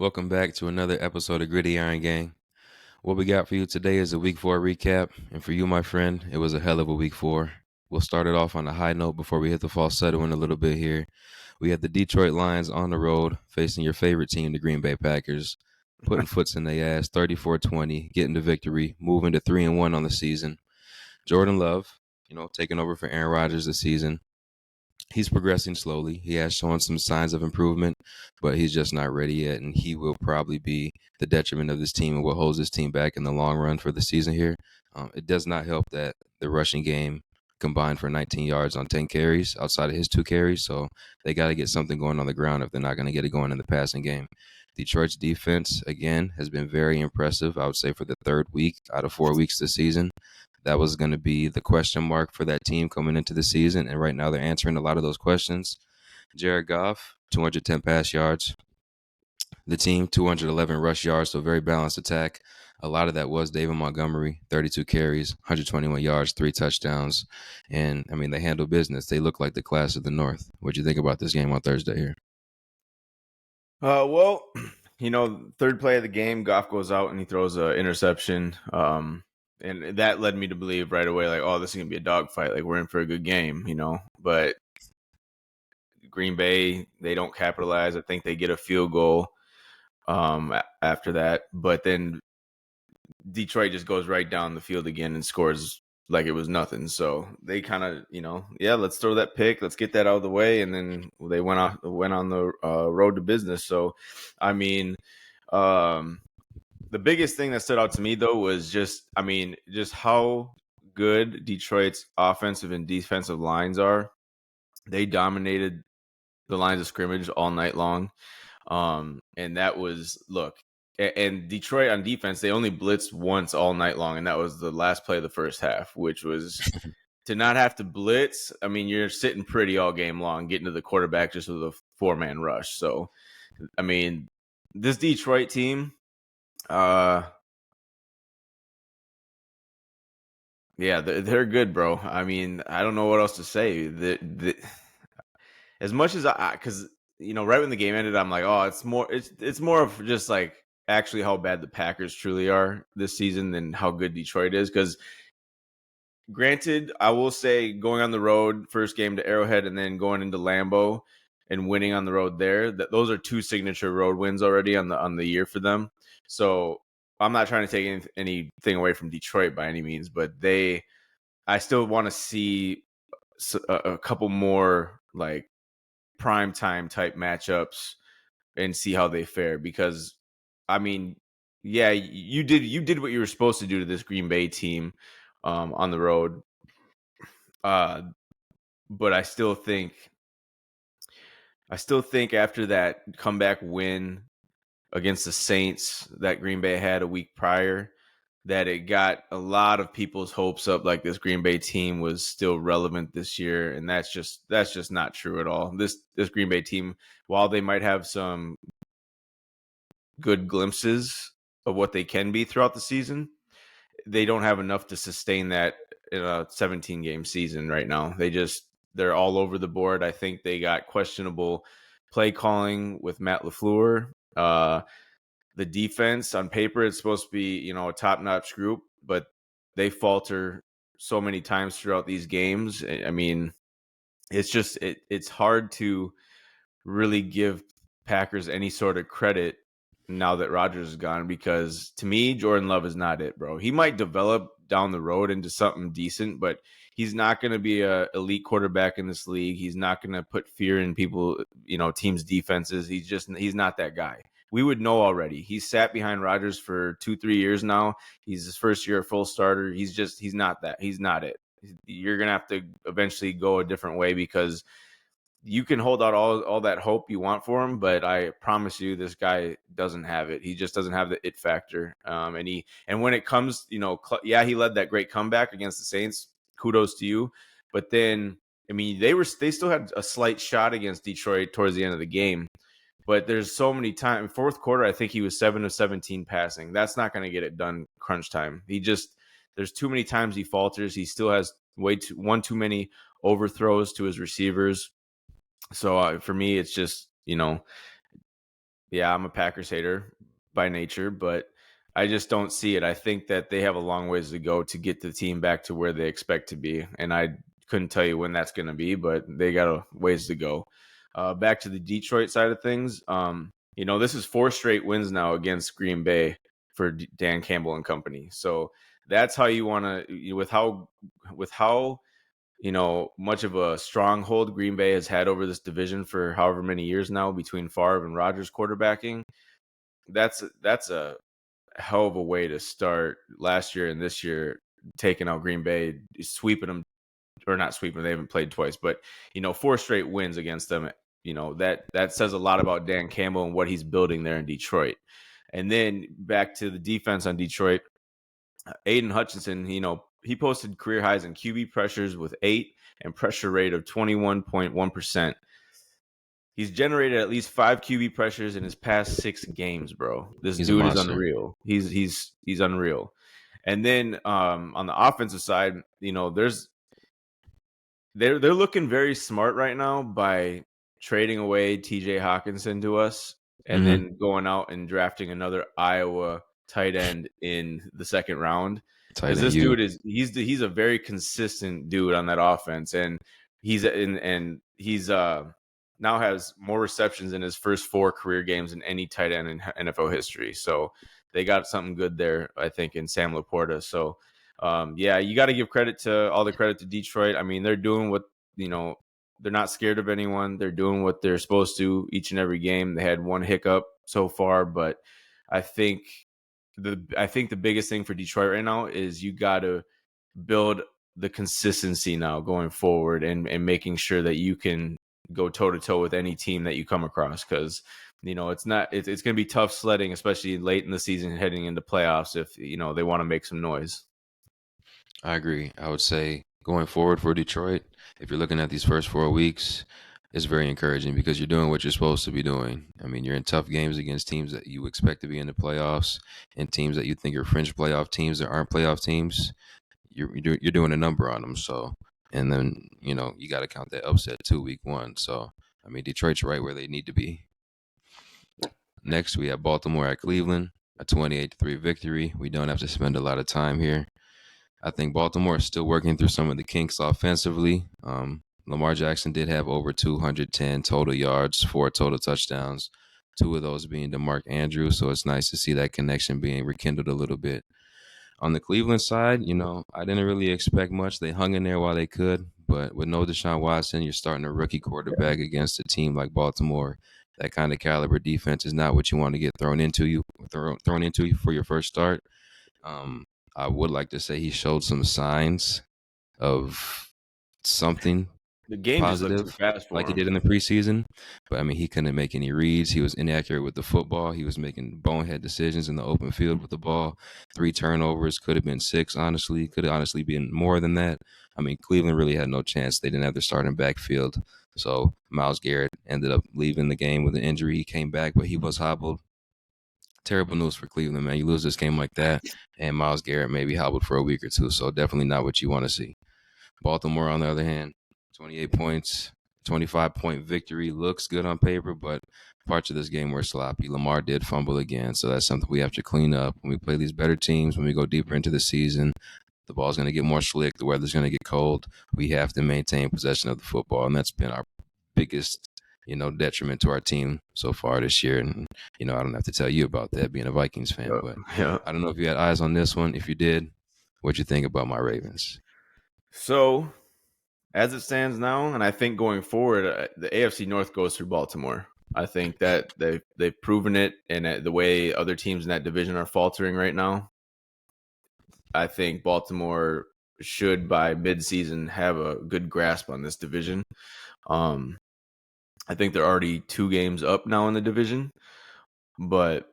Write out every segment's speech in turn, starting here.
Welcome back to another episode of Gritty Iron Gang. What we got for you today is a Week 4 recap, and for you, my friend, it was a hell of a Week 4. We'll start it off on a high note before we hit the falsetto in a little bit here. We had the Detroit Lions on the road facing your favorite team, the Green Bay Packers, putting foots in their ass, 34-20, getting the victory, moving to 3-1 on the season. Jordan Love, taking over for Aaron Rodgers this season. He's progressing slowly. He has shown some signs of improvement, but he's just not ready yet, and he will probably be the detriment of this team and what holds this team back in the long run for the season here. It does not help that the rushing game combined for 19 yards on 10 carries outside of his 2 carries, so they got to get something going on the ground if they're not going to get it going in the passing game. Detroit's defense, again, has been very impressive, I would say, for the third week out of 4 weeks this season. That was going to be the question mark for that team coming into the season, and right now they're answering a lot of those questions. Jared Goff, 210 pass yards. The team, 211 rush yards, so very balanced attack. A lot of that was David Montgomery, 32 carries, 121 yards, 3 touchdowns. And, they handle business. They look like the class of the North. What'd you think about this game on Thursday here? Well, third play of the game, Goff goes out and he throws an interception. And that led me to believe right away, like, oh, this is going to be a dogfight. Like, we're in for a good game, But Green Bay, they don't capitalize. I think they get a field goal after that. But then Detroit just goes right down the field again and scores like it was nothing. So they kind of, let's throw that pick. Let's get that out of the way. And then they went on the road to business. So, the biggest thing that stood out to me, though, was just how good Detroit's offensive and defensive lines are. They dominated the lines of scrimmage all night long. And that was, and Detroit on defense, they only blitzed once all night long, and that was the last play of the first half, which was to not have to blitz. You're sitting pretty all game long, getting to the quarterback just with a 4-man rush. So, this Detroit team, yeah, they're good, bro. I don't know what else to say. As much as because right when the game ended, I'm like, oh, it's more of just like actually how bad the Packers truly are this season than how good Detroit is. Because granted, I will say going on the road, first game to Arrowhead, and then going into Lambeau and winning on the road there, those are 2 signature road wins already on the year for them. So I'm not trying to take anything away from Detroit by any means, but I still want to see a couple more like prime time type matchups and see how they fare, because yeah, you did what you were supposed to do to this Green Bay team on the road, but I still think after that comeback win against the Saints that Green Bay had a week prior, that it got a lot of people's hopes up, like this Green Bay team was still relevant this year, and that's just not true at all. This Green Bay team, while they might have some good glimpses of what they can be throughout the season, they don't have enough to sustain that in a 17-game season right now. They're all over the board. I think they got questionable play calling with Matt LaFleur. The defense on paper, it's supposed to be, a top-notch group, but they falter so many times throughout these games. It's just, it's hard to really give Packers any sort of credit now that Rodgers is gone, because to me, Jordan Love is not it, bro. He might develop down the road into something decent, but he's not going to be a elite quarterback in this league. He's not going to put fear in people, teams' defenses. He's not that guy. We would know already. He's sat behind Rodgers for 2-3 years now. He's his first year full starter. He's not that. He's not it. You're going to have to eventually go a different way, because you can hold out all that hope you want for him, but I promise you, this guy doesn't have it. He just doesn't have the it factor. And when it comes, he led that great comeback against the Saints. Kudos to you. But then, they still had a slight shot against Detroit towards the end of the game. But there's so many times. Fourth quarter, I think he was 7 of 17 passing. That's not going to get it done crunch time. There's too many times he falters. He still has one too many overthrows to his receivers. So for me, it's just, Yeah, I'm a Packers hater by nature, but I just don't see it. I think that they have a long ways to go to get the team back to where they expect to be, and I couldn't tell you when that's going to be, but they got a ways to go. Back to the Detroit side of things, this is 4 straight wins now against Green Bay for Dan Campbell and company. So that's how you want to, with how much of a stronghold Green Bay has had over this division for however many years now between Favre and Rodgers quarterbacking. That's a hell of a way to start last year and this year, taking out Green Bay, sweeping them, or not sweeping. They haven't played twice, but 4 straight wins against them. That says a lot about Dan Campbell and what he's building there in Detroit. And then back to the defense on Detroit, Aiden Hutchinson, he posted career highs in QB pressures with 8 and pressure rate of 21.1%. He's generated at least 5 QB pressures in his past 6 games, bro. This He's a dude is monster. unreal. He's unreal. And then on the offensive side, they're looking very smart right now by trading away TJ Hawkinson to us and Mm-hmm. then going out and drafting another Iowa tight end in the second round. Tight Because end this you. dude he's a very consistent dude on that offense, and he's now has more receptions in his first 4 career games than any tight end in NFL history. So they got something good there, I think, in Sam Laporta. So yeah, you got to give all the credit to Detroit. I mean, they're doing what, they're not scared of anyone. They're doing what they're supposed to each and every game. They had one hiccup so far, but I think the biggest thing for Detroit right now is you got to build the consistency now going forward, and making sure that you can go toe to toe with any team that you come across, because it's going to be tough sledding, especially late in the season heading into playoffs, if they want to make some noise. I agree. I would say going forward for Detroit, if you're looking at these first 4 weeks, it's very encouraging because you're doing what you're supposed to be doing. I mean, you're in tough games against teams that you expect to be in the playoffs and teams that you think are fringe playoff teams that aren't playoff teams. You're doing a number on them. So, and then you got to count that upset too, week 1. So, I mean, Detroit's right where they need to be. Next, we have Baltimore at Cleveland, a 28-3 victory. We don't have to spend a lot of time here. I think Baltimore is still working through some of the kinks offensively. Lamar Jackson did have over 210 total yards, 4 total touchdowns, 2 of those being to Mark Andrews. So it's nice to see that connection being rekindled a little bit. On the Cleveland side, I didn't really expect much. They hung in there while they could, but with no Deshaun Watson, you're starting a rookie quarterback against a team like Baltimore. That kind of caliber defense is not what you want to get thrown into you for your first start. Um, I would like to say he showed some signs of something The game just looked too positive fast like for he him. did in the preseason. But I mean, he couldn't make any reads. He was inaccurate with the football. He was making bonehead decisions in the open field with the ball. 3 turnovers, could have been 6, honestly. Could have honestly been more than that. I mean, Cleveland really had no chance. They didn't have their starting backfield. So Myles Garrett ended up leaving the game with an injury. He came back, but he was hobbled. Terrible news for Cleveland, man. You lose this game like that, and Myles Garrett may be hobbled for a week or two. So definitely not what you want to see. Baltimore, on the other hand, 28 points, 25-point victory. Looks good on paper, but parts of this game were sloppy. Lamar did fumble again, so that's something we have to clean up. When we play these better teams, when we go deeper into the season, the ball's going to get more slick. The weather's going to get cold. We have to maintain possession of the football, and that's been our biggest, detriment to our team so far this year. And, I don't have to tell you about that being a Vikings fan, Yeah, but yeah. I don't know if you had eyes on this one. If you did, what'd you think about my Ravens? So as it stands now, and I think going forward, the AFC North goes through Baltimore. I think that they've proven it, and the way other teams in that division are faltering right now, I think Baltimore should by midseason have a good grasp on this division. Um, I think they're already 2 games up now in the division, but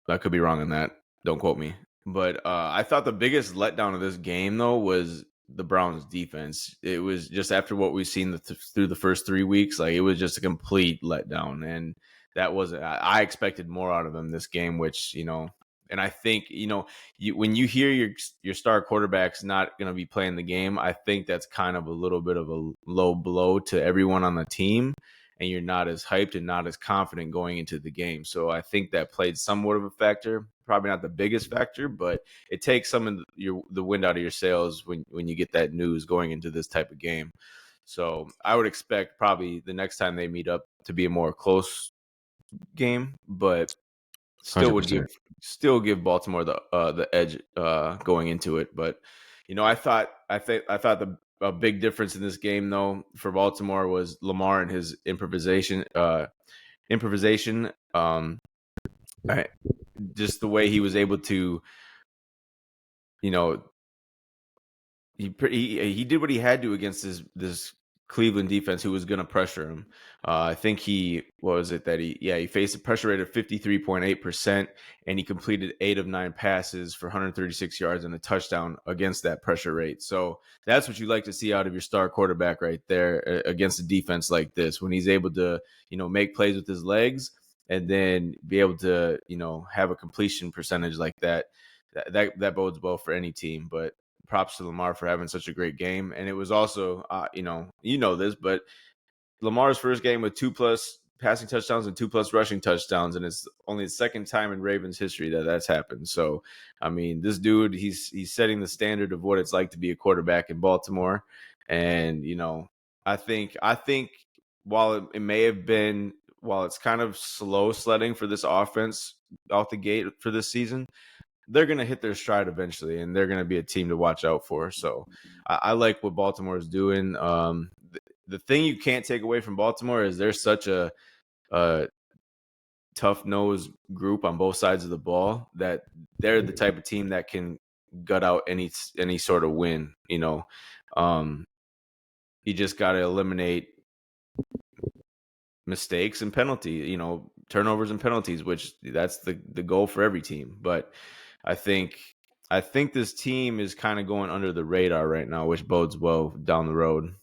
I could be wrong on that. Don't quote me. But I thought the biggest letdown of this game, though, was the Browns' defense. It was just after what we've seen through the first 3 weeks, like it was just a complete letdown, and that was I expected more out of them this game, which and I think when you hear your star quarterback's not going to be playing the game, I think that's kind of a little bit of a low blow to everyone on the team. and you're not as hyped and not as confident going into the game. So I think that played somewhat of a factor. Probably not the biggest factor, but it takes some of the wind out of your sails when you get that news going into this type of game. So I would expect probably the next time they meet up to be a more close game, but still would 100%. give Baltimore the edge going into it. But I thought the a big difference in this game though for Baltimore was Lamar and his improvisation. I, just the way he was able to, you know, he did what he had to against this Cleveland defense who was going to pressure him. I think what was it that he faced a pressure rate of 53.8%, and he completed 8 of 9 passes for 136 yards and a touchdown against that pressure rate. So that's what you like to see out of your star quarterback right there against a defense like this, when he's able to, make plays with his legs and then be able to, have a completion percentage like that. That bodes well for any team. But props to Lamar for having such a great game. And it was also, this, but Lamar's first game with 2+ passing touchdowns and 2+ rushing touchdowns, and it's only the second time in Ravens history that's happened. So, I mean, this dude, he's setting the standard of what it's like to be a quarterback in Baltimore. And I think while it's kind of slow sledding for this offense out the gate for this season, they're going to hit their stride eventually, and they're going to be a team to watch out for. So I like what Baltimore is doing. The thing you can't take away from Baltimore is they're such a tough-nosed group on both sides of the ball that they're the type of team that can gut out any sort of win. You just got to eliminate mistakes and turnovers and penalties, which that's the goal for every team. But I think this team is kind of going under the radar right now, which bodes well down the road.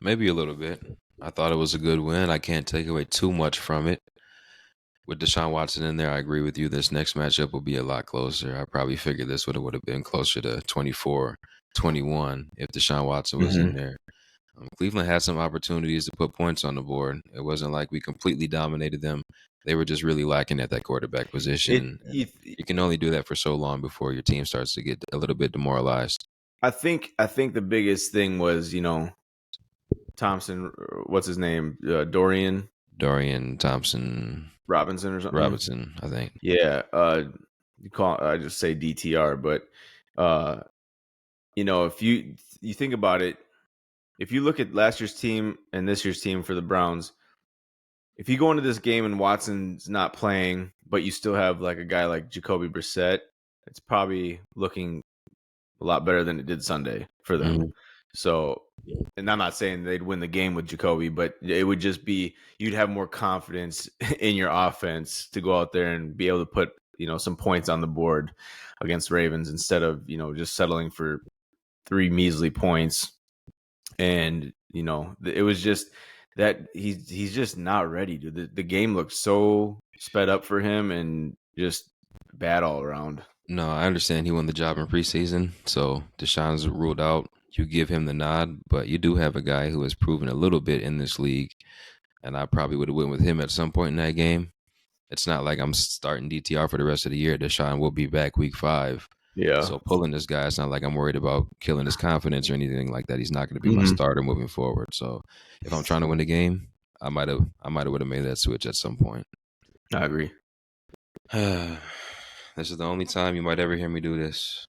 Maybe a little bit. I thought it was a good win. I can't take away too much from it. With Deshaun Watson in there, I agree with you. This next matchup will be a lot closer. I probably figured this would have been closer to 24-21 if Deshaun Watson was in there. Cleveland had some opportunities to put points on the board. It wasn't like we completely dominated them. They were just really lacking at that quarterback position. You can only do that for so long before your team starts to get a little bit demoralized. I think the biggest thing was, Thompson, what's his name? Dorian Thompson Robinson or something. Robinson, I think. Yeah. I just say DTR, but if you think about it, if you look at last year's team and this year's team for the Browns, if you go into this game and Watson's not playing, but you still have like a guy like Jacoby Brissett, it's probably looking a lot better than it did Sunday for them. Mm-hmm. So, and I'm not saying they'd win the game with Jacoby, but it would just be, you'd have more confidence in your offense to go out there and be able to put, some points on the board against Ravens instead of, just settling for 3 measly points. And, it was just that he's just not ready, dude. The game looked so sped up for him and just bad all around. No, I understand he won the job in preseason, so Deshaun's ruled out. You give him the nod, but you do have a guy who has proven a little bit in this league, and I probably would have went with him at some point in that game. It's not like I'm starting DTR for the rest of the year. Deshaun will be back week 5. Yeah. So pulling this guy, it's not like I'm worried about killing his confidence or anything like that. He's not going to be my starter moving forward. So if I'm trying to win the game, I might have would have made that switch at some point. I agree. This is the only time you might ever hear me do this.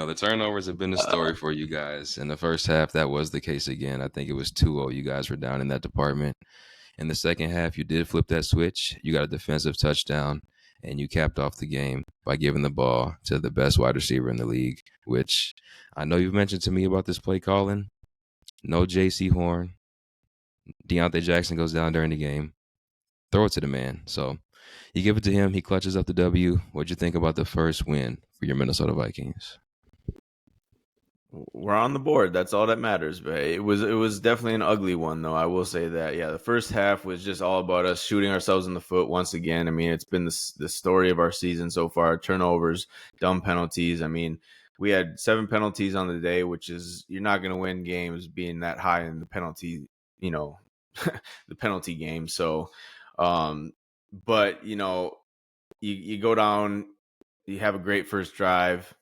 The turnovers have been the story for you guys. In the first half, that was the case again. I think it was 2-0. You guys were down in that department. In the second half, you did flip that switch. You got a defensive touchdown, and you capped off the game by giving the ball to the best wide receiver in the league, which I know you've mentioned to me about this play calling. No J.C. Horn. Deontay Jackson goes down during the game. Throw it to the man. So you give it to him. He clutches up the W. What'd you think about the first win for your Minnesota Vikings? We're on the board. That's all that matters. But it was definitely an ugly one, though. I will say that. Yeah, the first half was just all about us shooting ourselves in the foot once again. I mean, it's been the story of our season so far. Turnovers, dumb penalties. I mean, We had 7 penalties on the day, which is you're not going to win games being that high in the penalty, the penalty game. So, but you go down, you have a great first drive.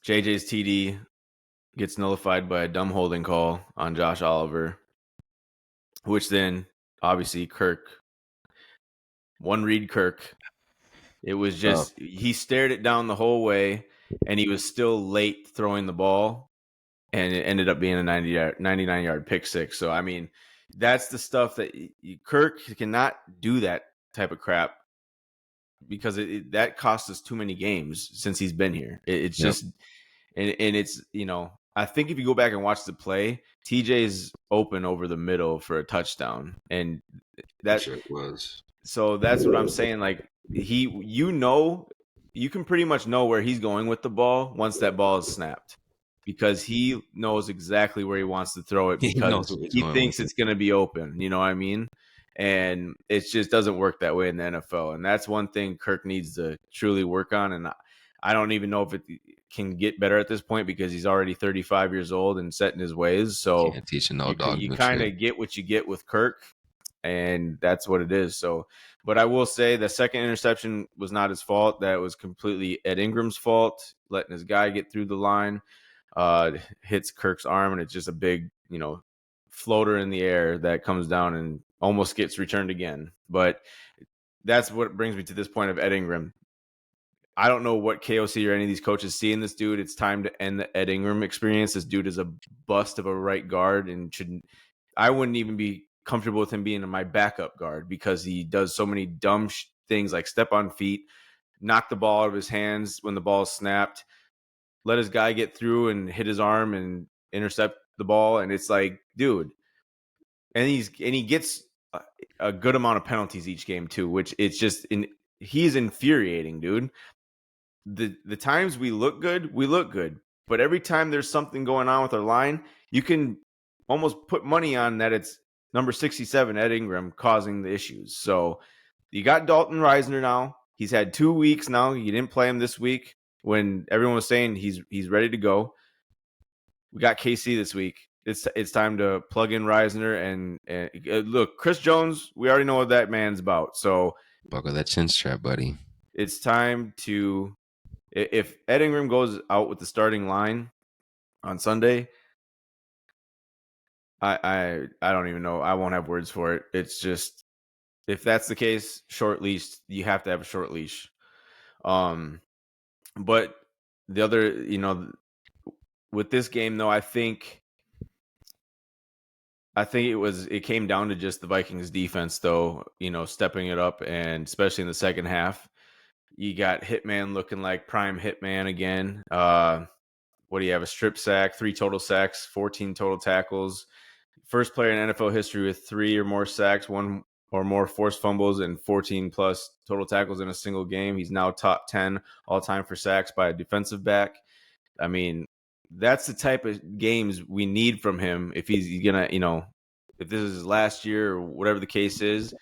JJ's TD gets nullified by a dumb holding call on Josh Oliver, which then obviously one read Kirk. It was Tough. just he stared it down the whole way, and he was still late throwing the ball, and it ended up being a 99-yard pick six. So I mean, that's the stuff that Kirk cannot do that type of crap because that cost us too many games since he's been here. It's Yep. just and it's I think if you go back and watch the play, TJ's open over the middle for a touchdown, and I'm that sure it was. so that's what I'm saying. Like you can pretty much know where he's going with the ball once that ball is snapped because he knows exactly where he wants to throw it He knows because where he's he going thinks with it. it's going to be open. You know what I mean? And it just doesn't work that way in the NFL. And that's one thing Kirk needs to truly work on. And I don't even know if it can get better at this point because he's already 35 years old and set in his ways. So Can't teach a no dog you new kind trick. of get what you get with Kirk, and that's what it is. So, but I will say the second interception was not his fault. That was completely Ed Ingram's fault, letting his guy get through the line, hits Kirk's arm, and it's just a big, floater in the air that comes down and almost gets returned again. But that's what brings me to this point of Ed Ingram. I don't know what KOC or any of these coaches see in this dude. It's time to end the Ed Ingram experience. This dude is a bust of a right guard and shouldn't. I wouldn't even be comfortable with him being my backup guard because he does so many dumb things like step on feet, knock the ball out of his hands when the ball is snapped, let his guy get through and hit his arm and intercept the ball. And it's like, dude, and he gets a good amount of penalties each game too, which it's just he's infuriating, dude. The times we look good. But every time there's something going on with our line, you can almost put money on that it's number 67, Ed Ingram, causing the issues. So you got Dalton Reisner now. He's had 2 weeks now. You didn't play him this week when everyone was saying he's ready to go. We got KC this week. It's time to plug in Reisner and look, Chris Jones. We already know what that man's about. So Buckle that chin strap, buddy. it's time to if Ed Ingram goes out with the starting line on Sunday, I don't even know. I won't have words for it. It's just if that's the case, short leash. You have to have a short leash. But the other, with this game though, I think it came down to just the Vikings defense though, stepping it up, and especially in the second half. You got Hitman looking like prime Hitman again. What do you have? A strip sack, 3 total sacks, 14 total tackles. First player in NFL history with 3 or more sacks, 1 or more forced fumbles, and 14 plus total tackles in a single game. He's now top 10 all time for sacks by a defensive back. I mean, that's the type of games we need from him if he's gonna, if this is his last year or whatever the case is,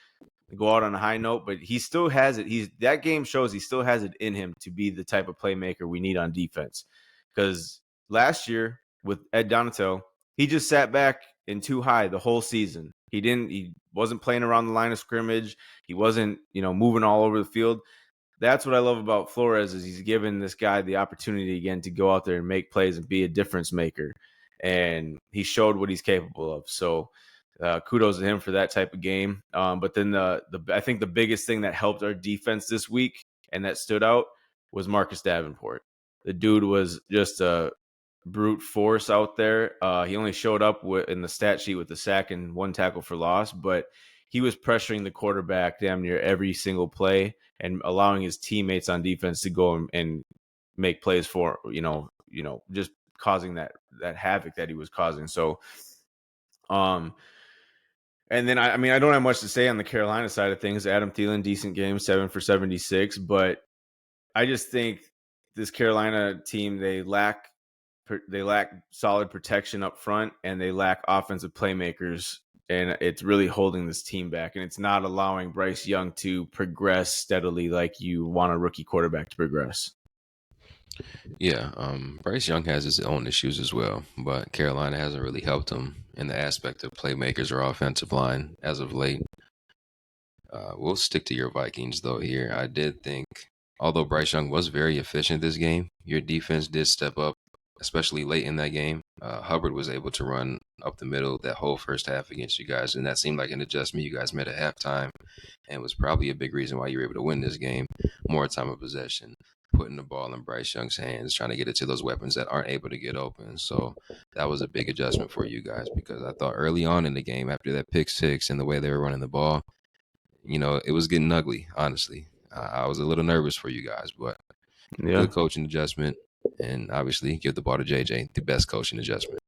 go out on a high note. But he still has it. That game shows he still has it in him to be the type of playmaker we need on defense. Because last year with Ed Donatel, he just sat back in too high the whole season. He wasn't playing around the line of scrimmage. He wasn't, moving all over the field. That's what I love about Flores is he's given this guy the opportunity again to go out there and make plays and be a difference maker. And he showed what he's capable of. So kudos to him for that type of game. But then I think the biggest thing that helped our defense this week and that stood out was Marcus Davenport. The dude was just a brute force out there. He only showed up in the stat sheet with the sack and 1 tackle for loss, but he was pressuring the quarterback damn near every single play and allowing his teammates on defense to go and make plays for, just causing that havoc that he was causing. So, and then I don't have much to say on the Carolina side of things. Adam Thielen, decent game, 7 for 76, but I just think this Carolina team, they lack solid protection up front, and they lack offensive playmakers, and it's really holding this team back, and it's not allowing Bryce Young to progress steadily like you want a rookie quarterback to progress. Yeah, Bryce Young has his own issues as well, but Carolina hasn't really helped him in the aspect of playmakers or offensive line as of late. We'll stick to your Vikings though here. I did think, although Bryce Young was very efficient this game, your defense did step up, especially late in that game. Hubbard was able to run up the middle that whole first half against you guys, and that seemed like an adjustment you guys made at halftime, and was probably a big reason why you were able to win this game. More time of possession, putting the ball in Bryce Young's hands, trying to get it to those weapons that aren't able to get open. So that was a big adjustment for you guys because I thought early on in the game, after that pick six and the way they were running the ball, it was getting ugly, honestly. I was a little nervous for you guys, but Yeah. good coaching adjustment. And obviously, give the ball to JJ, the best coaching adjustment.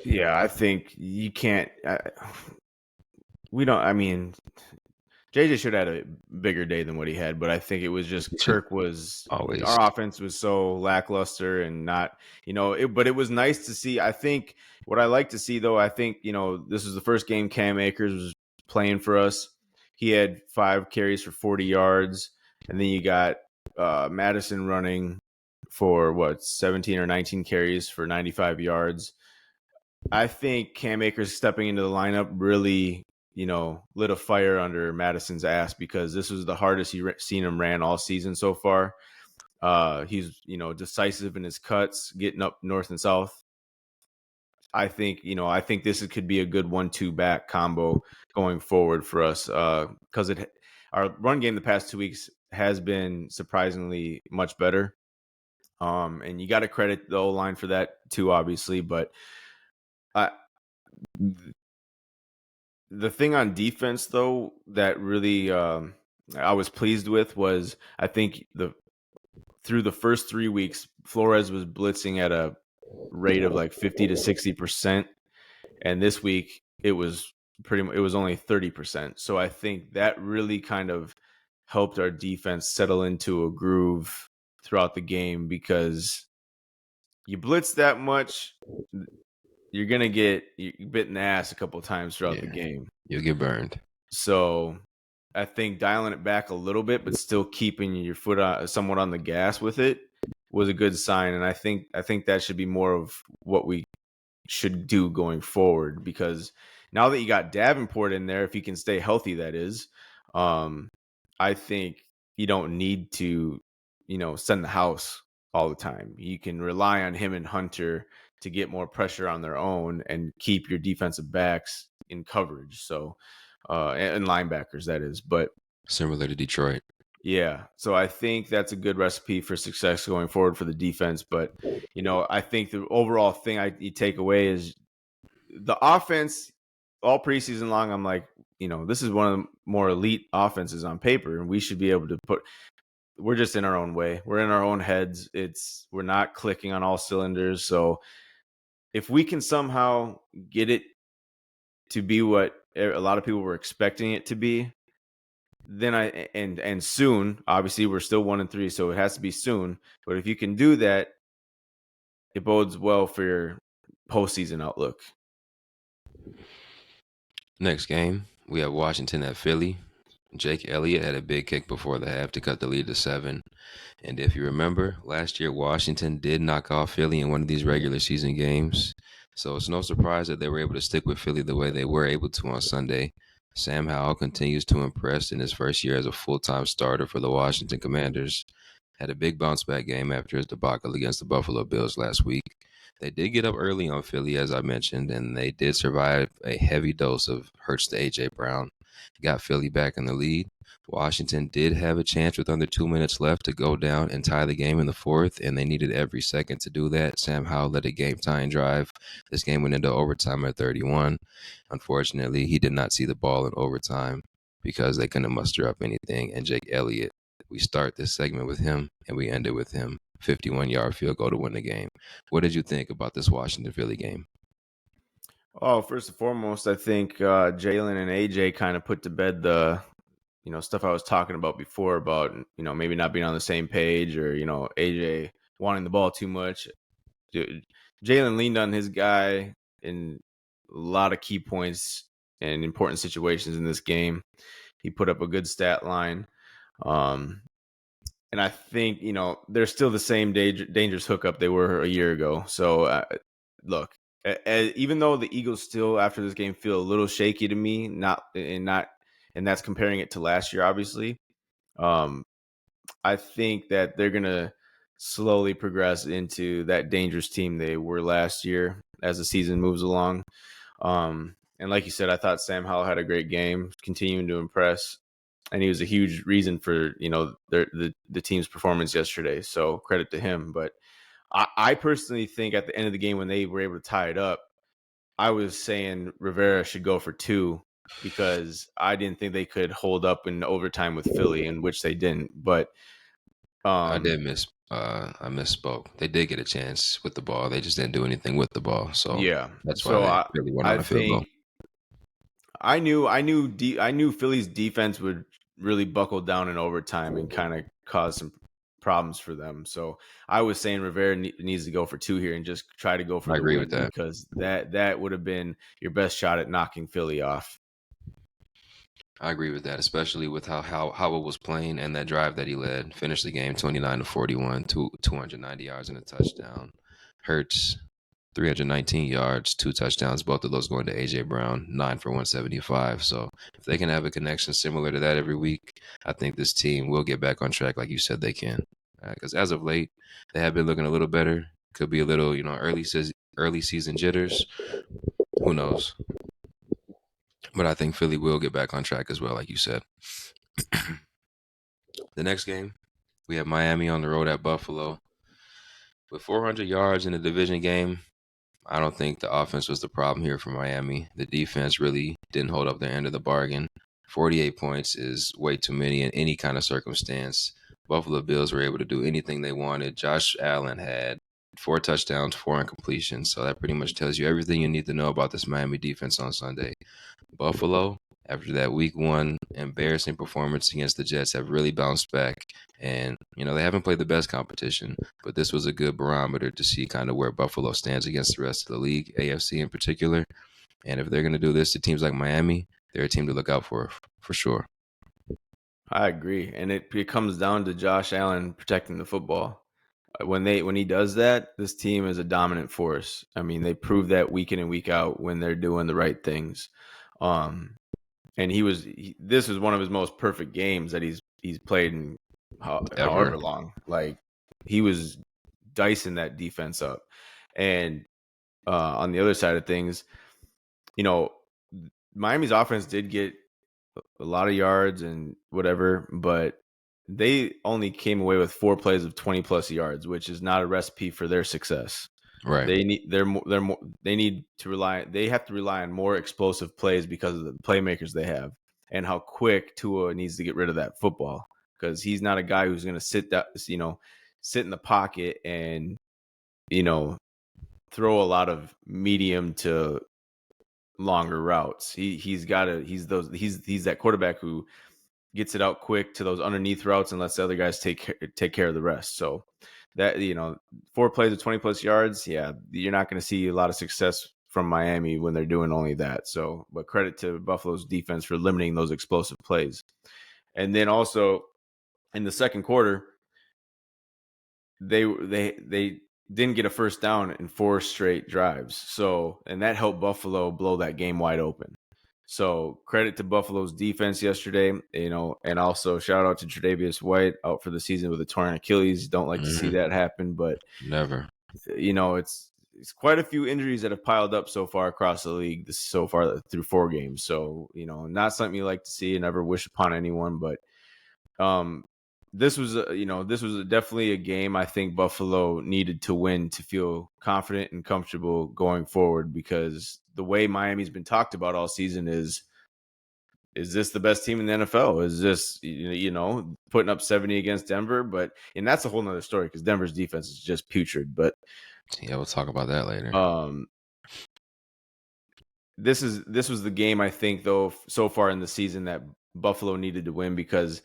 Yeah, I think you can't. We don't. I mean, JJ should have had a bigger day than what he had, but I think it was just Should Kirk was always. our offense was so lackluster and not, but it was nice to see. I think what I like to see though, I think, this was the first game Cam Akers was playing for us. He had 5 carries for 40 yards, and then you got Madison running for 17 or 19 carries for 95 yards. I think Cam Akers stepping into the lineup really, lit a fire under Madison's ass because this was the hardest seen him ran all season so far. He's, decisive in his cuts, getting up north and south. I think this could be a good 1-2 back combo going forward for us because our run game the past 2 weeks has been surprisingly much better. And you got to credit the O-line for that too, obviously, but I, the thing on defense, though, that really I was pleased with was I think through the first 3 weeks, Flores was blitzing at a rate of like 50 to 60%, and this week it was it was only 30%. So I think that really kind of helped our defense settle into a groove throughout the game because you blitz that much, you're gonna get bit in the ass a couple of times throughout the Yeah, game. you'll get burned. So I think dialing it back a little bit, but still keeping your foot somewhat on the gas with it was a good sign. And I think that should be more of what we should do going forward because now that you got Davenport in there, if he can stay healthy, that is, I think you don't need to, send the house all the time. You can rely on him and Hunter to get more pressure on their own and keep your defensive backs in coverage. So, and linebackers, that is. But Similar to Detroit. yeah, so I think that's a good recipe for success going forward for the defense. But, I think the overall thing you take away is the offense all preseason long. I'm like, this is one of the more elite offenses on paper, and we should be able to we're just in our own way. We're in our own heads. We're not clicking on all cylinders. So if we can somehow get it to be what a lot of people were expecting it to be, then and soon, obviously we're still 1-3, so it has to be soon. But if you can do that, it bodes well for your postseason outlook. Next game, we have Washington at Philly. Jake Elliott had a big kick before the half to cut the lead to 7. And if you remember, last year Washington did knock off Philly in one of these regular season games. So it's no surprise that they were able to stick with Philly the way they were able to on Sunday. Sam Howell continues to impress in his first year as a full-time starter for the Washington Commanders. Had a big bounce back game after his debacle against the Buffalo Bills last week. They did get up early on Philly, as I mentioned, and they did survive a heavy dose of hurts to A.J. Brown. Got Philly back in the lead. Washington did have a chance with under 2 minutes left to go down and tie the game in the fourth, and they needed every second to do that. Sam Howell led a game-tying drive. This game went into overtime at 31. Unfortunately, he did not see the ball in overtime because they couldn't muster up anything. And Jake Elliott, we start this segment with him, and we end it with him. 51-yard field goal to win the game. What did you think about this Washington Philly game? Oh, first and foremost, I think Jalen and AJ kind of put to bed the stuff I was talking about before about maybe not being on the same page or AJ wanting the ball too much. Dude, Jalen leaned on his guy in a lot of key points and important situations in this game. He put up a good stat line. and I think they're still the same dangerous hookup they were a year ago. So look, even though the Eagles still after this game feel a little shaky to me, and that's comparing it to last year, obviously. Um, I think that they're gonna slowly progress into that dangerous team they were last year as the season moves along. And like you said, I thought Sam Howell had a great game, continuing to impress, and he was a huge reason for the team's performance yesterday. So credit to him. But I personally think at the end of the game when they were able to tie it up, I was saying Rivera should go for 2 because I didn't think they could hold up in overtime with Philly, in which they didn't. But I um, did miss. I misspoke. They did get a chance with the ball. They just didn't do anything with the ball. So yeah, that's why so they I really went I on a field goal. think I knew Philly's defense would really buckle down in overtime and kind of cause some problems for them. So I was saying Rivera needs to go for 2 here and just try to go for I the agree with win that. because that would have been your best shot at knocking Philly off. I agree with that, especially with how it was playing and that drive that he led. Finished the game 29-41, 290 yards and a touchdown. Hurts 319 yards, 2 touchdowns, both of those going to AJ Brown, 9 for 175. So if they can have a connection similar to that every week, I think this team will get back on track, like you said they can. Because as of late, they have been looking a little better. Could be a little, early season jitters. Who knows? But I think Philly will get back on track as well, like you said. The next game, we have Miami on the road at Buffalo. With 400 yards in a division game, I don't think the offense was the problem here for Miami. The defense really didn't hold up their end of the bargain. 48 points is way too many in any kind of circumstance. Buffalo Bills were able to do anything they wanted. Josh Allen had 4 touchdowns, 4 incompletions. So that pretty much tells you everything you need to know about this Miami defense on Sunday. Buffalo, after that week 1 embarrassing performance against the Jets, have really bounced back. And, they haven't played the best competition, but this was a good barometer to see kind of where Buffalo stands against the rest of the league, AFC in particular. And if they're going to do this to teams like Miami, they're a team to look out for sure. I agree, and it comes down to Josh Allen protecting the football. When he does that, this team is a dominant force. I mean, they prove that week in and week out when they're doing the right things. Um, and this was one of his most perfect games that he's played in Ever. however long. Like he was dicing that defense up, and on the other side of things, you know, Miami's offense did get a lot of yards and whatever, but they only came away with 4 plays of 20 plus yards, which is not a recipe for their success. Right. They need to rely. They have to rely on more explosive plays because of the playmakers they have and how quick Tua needs to get rid of that football because he's not a guy who's going to sit in the pocket and you know throw a lot of medium to longer routes. He's that quarterback who gets it out quick to those underneath routes and lets the other guys take care of the rest. So that 4 plays of 20 plus yards, yeah, you're not going to see a lot of success from Miami when they're doing only that. So, but credit to Buffalo's defense for limiting those explosive plays. And then also in the second quarter, they didn't get a first down in 4 straight drives. So, and that helped Buffalo blow that game wide open. So credit to Buffalo's defense yesterday, and also shout out to Tre'Davious White out for the season with a torn Achilles. Don't like to see Mm-hmm. that happen, but Never. It's quite a few injuries that have piled up so far across the league so far through 4 games. So not something you like to see and never wish upon anyone, but um, this was definitely a game I think Buffalo needed to win to feel confident and comfortable going forward because the way Miami's been talked about all season is this the best team in the NFL? Is this putting up 70 against Denver? And that's a whole nother story because Denver's defense is just putrid. But Yeah, we'll talk about that later. um, this was the game I think though so far in the season that Buffalo needed to win because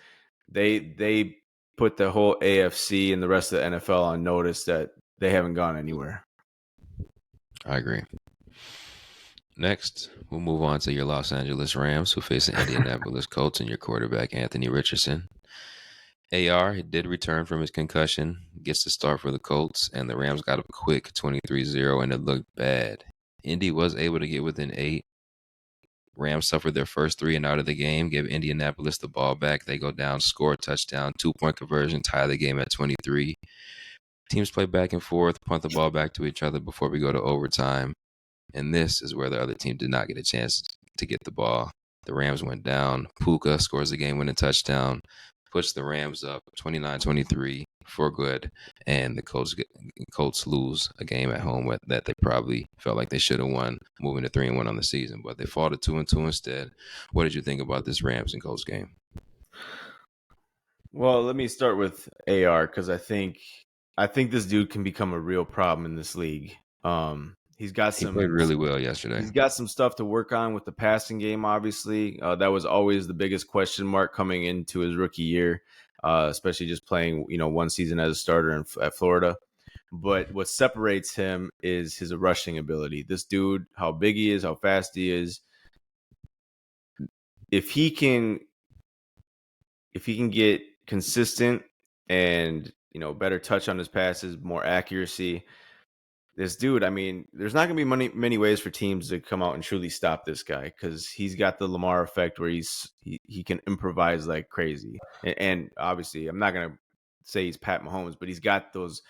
they put the whole AFC and the rest of the NFL on notice that they haven't gone anywhere. I agree. Next, we'll move on to your Los Angeles Rams, who face the Indianapolis Colts and your quarterback, Anthony Richardson. AR did return from his concussion, gets the start for the Colts, and the Rams got up quick 23-0, and it looked bad. Indy was able to get within 8. Rams suffered their first 3 and out of the game, give Indianapolis the ball back. They go down, score a touchdown, 2-point conversion, tie the game at 23. Teams play back and forth, punt the ball back to each other before we go to overtime. And this is where the other team did not get a chance to get the ball. The Rams went down. Puka scores the game-winning touchdown, puts the Rams up 29-23 for good, and the Colts lose a game at home that they probably felt like they should have won, moving to 3-1 on the season, but they fall to 2-2 instead. What did you think about this Rams and Colts game? Well, let me start with AR because I think this dude can become a real problem in this league. He's got He played some really well yesterday. He's got some stuff to work on with the passing game, obviously. That was always the biggest question mark coming into his rookie year, especially just playing, one season as a starter at Florida. But what separates him is his rushing ability. This dude, how big he is, how fast he is. If he can get consistent and, better touch on his passes, more accuracy, this dude, I mean, there's not going to be many ways for teams to come out and truly stop this guy because he's got the Lamar effect where he can improvise like crazy. And obviously, I'm not going to say he's Pat Mahomes, but he's got those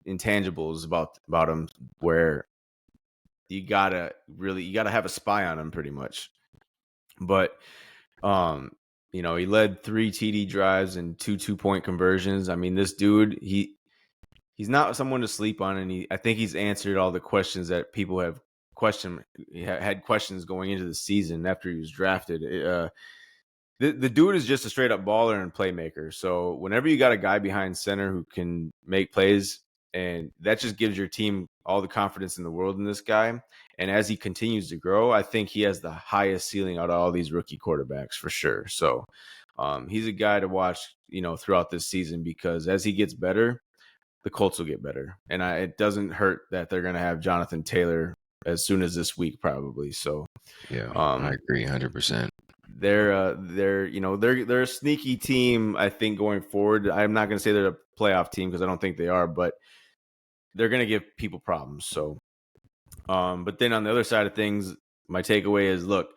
intangibles about him where you gotta have a spy on him pretty much. But he led 3 TD drives and 2 2-point conversions. I mean, this dude, he's not someone to sleep on, and I think he's answered all the questions that people have had questions going into the season after he was drafted. The dude is just a straight up baller and playmaker. So whenever you got a guy behind center who can make plays, and that just gives your team all the confidence in the world in this guy. And as he continues to grow, I think he has the highest ceiling out of all these rookie quarterbacks for sure. So he's a guy to watch, throughout this season because as he gets better, the Colts will get better. And it doesn't hurt that they're going to have Jonathan Taylor as soon as this week, probably. So yeah, I agree 100%. They're a sneaky team, I think, going forward. I'm not going to say they're a playoff team because I don't think they are, but they're going to give people problems. So, but then on the other side of things, my takeaway is, look,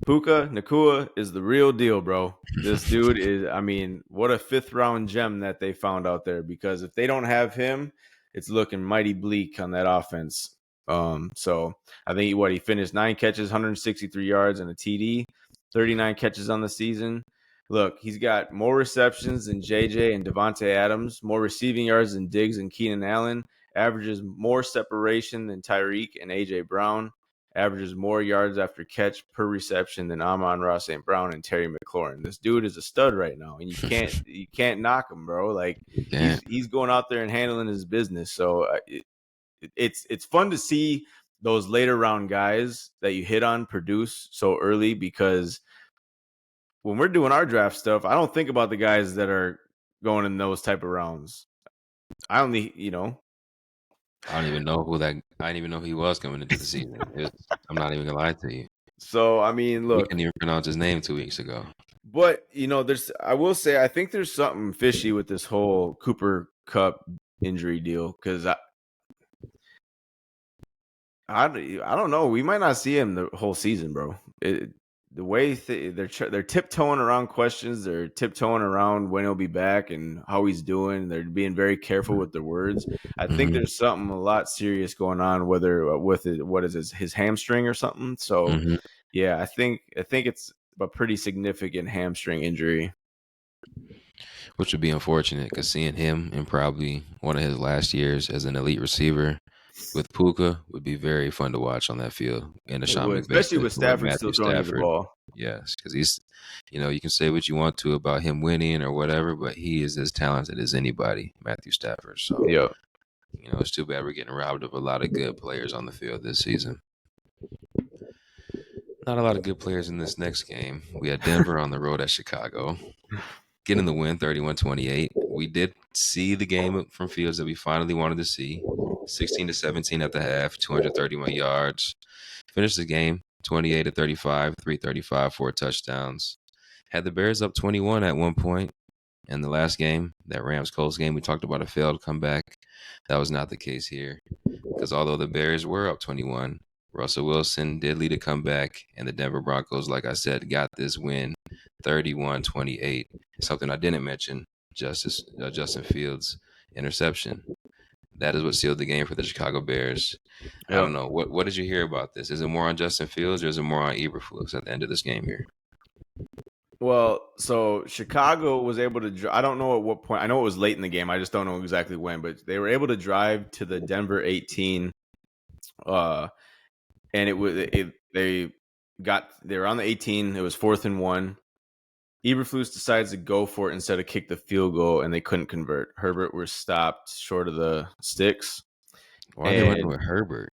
Puka Nacua is the real deal, bro. This dude is, I mean, what a 5th-round gem that they found out there, because if they don't have him, it's looking mighty bleak on that offense. So I think he finished 9 catches, 163 yards, and a TD, 39 catches on the season. Look, he's got more receptions than JJ and Devontae Adams, more receiving yards than Diggs and Keenan Allen, averages more separation than Tyreek and AJ Brown, averages more yards after catch per reception than Amon-Ra St. Brown and Terry McLaurin. This dude is a stud right now, and you can't knock him, bro. Like he's going out there and handling his business. So it's fun to see those later round guys that you hit on produce so early, because when we're doing our draft stuff, I don't think about the guys that are going in those type of rounds. I don't even know I didn't even know who he was coming into the season. I'm not even gonna lie to you. So I mean, look, we couldn't even pronounce his name 2 weeks ago. But I will say, I think there's something fishy with this whole Cooper Kupp injury deal, because I don't know. We might not see him the whole season, bro. The way they're tiptoeing around questions, they're tiptoeing around when he'll be back and how he's doing. They're being very careful with their words. I think there's something a lot serious going on, whether with it, what is his hamstring or something. So yeah, I think it's a pretty significant hamstring injury, which would be unfortunate, because seeing him in probably one of his last years as an elite receiver with Puka would be very fun to watch on that field. And especially with Stafford still throwing you the ball. Yes, because he's, you can say what you want to about him winning or whatever, but he is as talented as anybody, Matthew Stafford. So, yeah, it's too bad we're getting robbed of a lot of good players on the field this season. Not a lot of good players in this next game. We had Denver on the road at Chicago, getting the win 31-28. We did see the game from fields that we finally wanted to see. 16-17 at the half, 231 yards. Finished the game 28-35, 335, 4 touchdowns. Had the Bears up 21 at one point. in the last game, that Rams Colts game. We talked about a failed comeback. That was not the case here. Because although the Bears were up 21, Russell Wilson did lead a comeback, and the Denver Broncos, like I said, got this win 31-28. Something I didn't mention, Justin Fields' interception. That is what sealed the game for the Chicago Bears. I Yep. don't know. What did you hear about this? Is it more on Justin Fields or is it more on Eberflus at the end of this game here? Well, so Chicago was able to. I don't know at what point. I know it was late in the game. I just don't know exactly when. But they were able to drive to the Denver 18, and it was they were on the 18. It was 4th and 1. Eberflus decides to go for it instead of kick the field goal, and they couldn't convert. Herbert was stopped short of the sticks, Why are they running and with Herbert?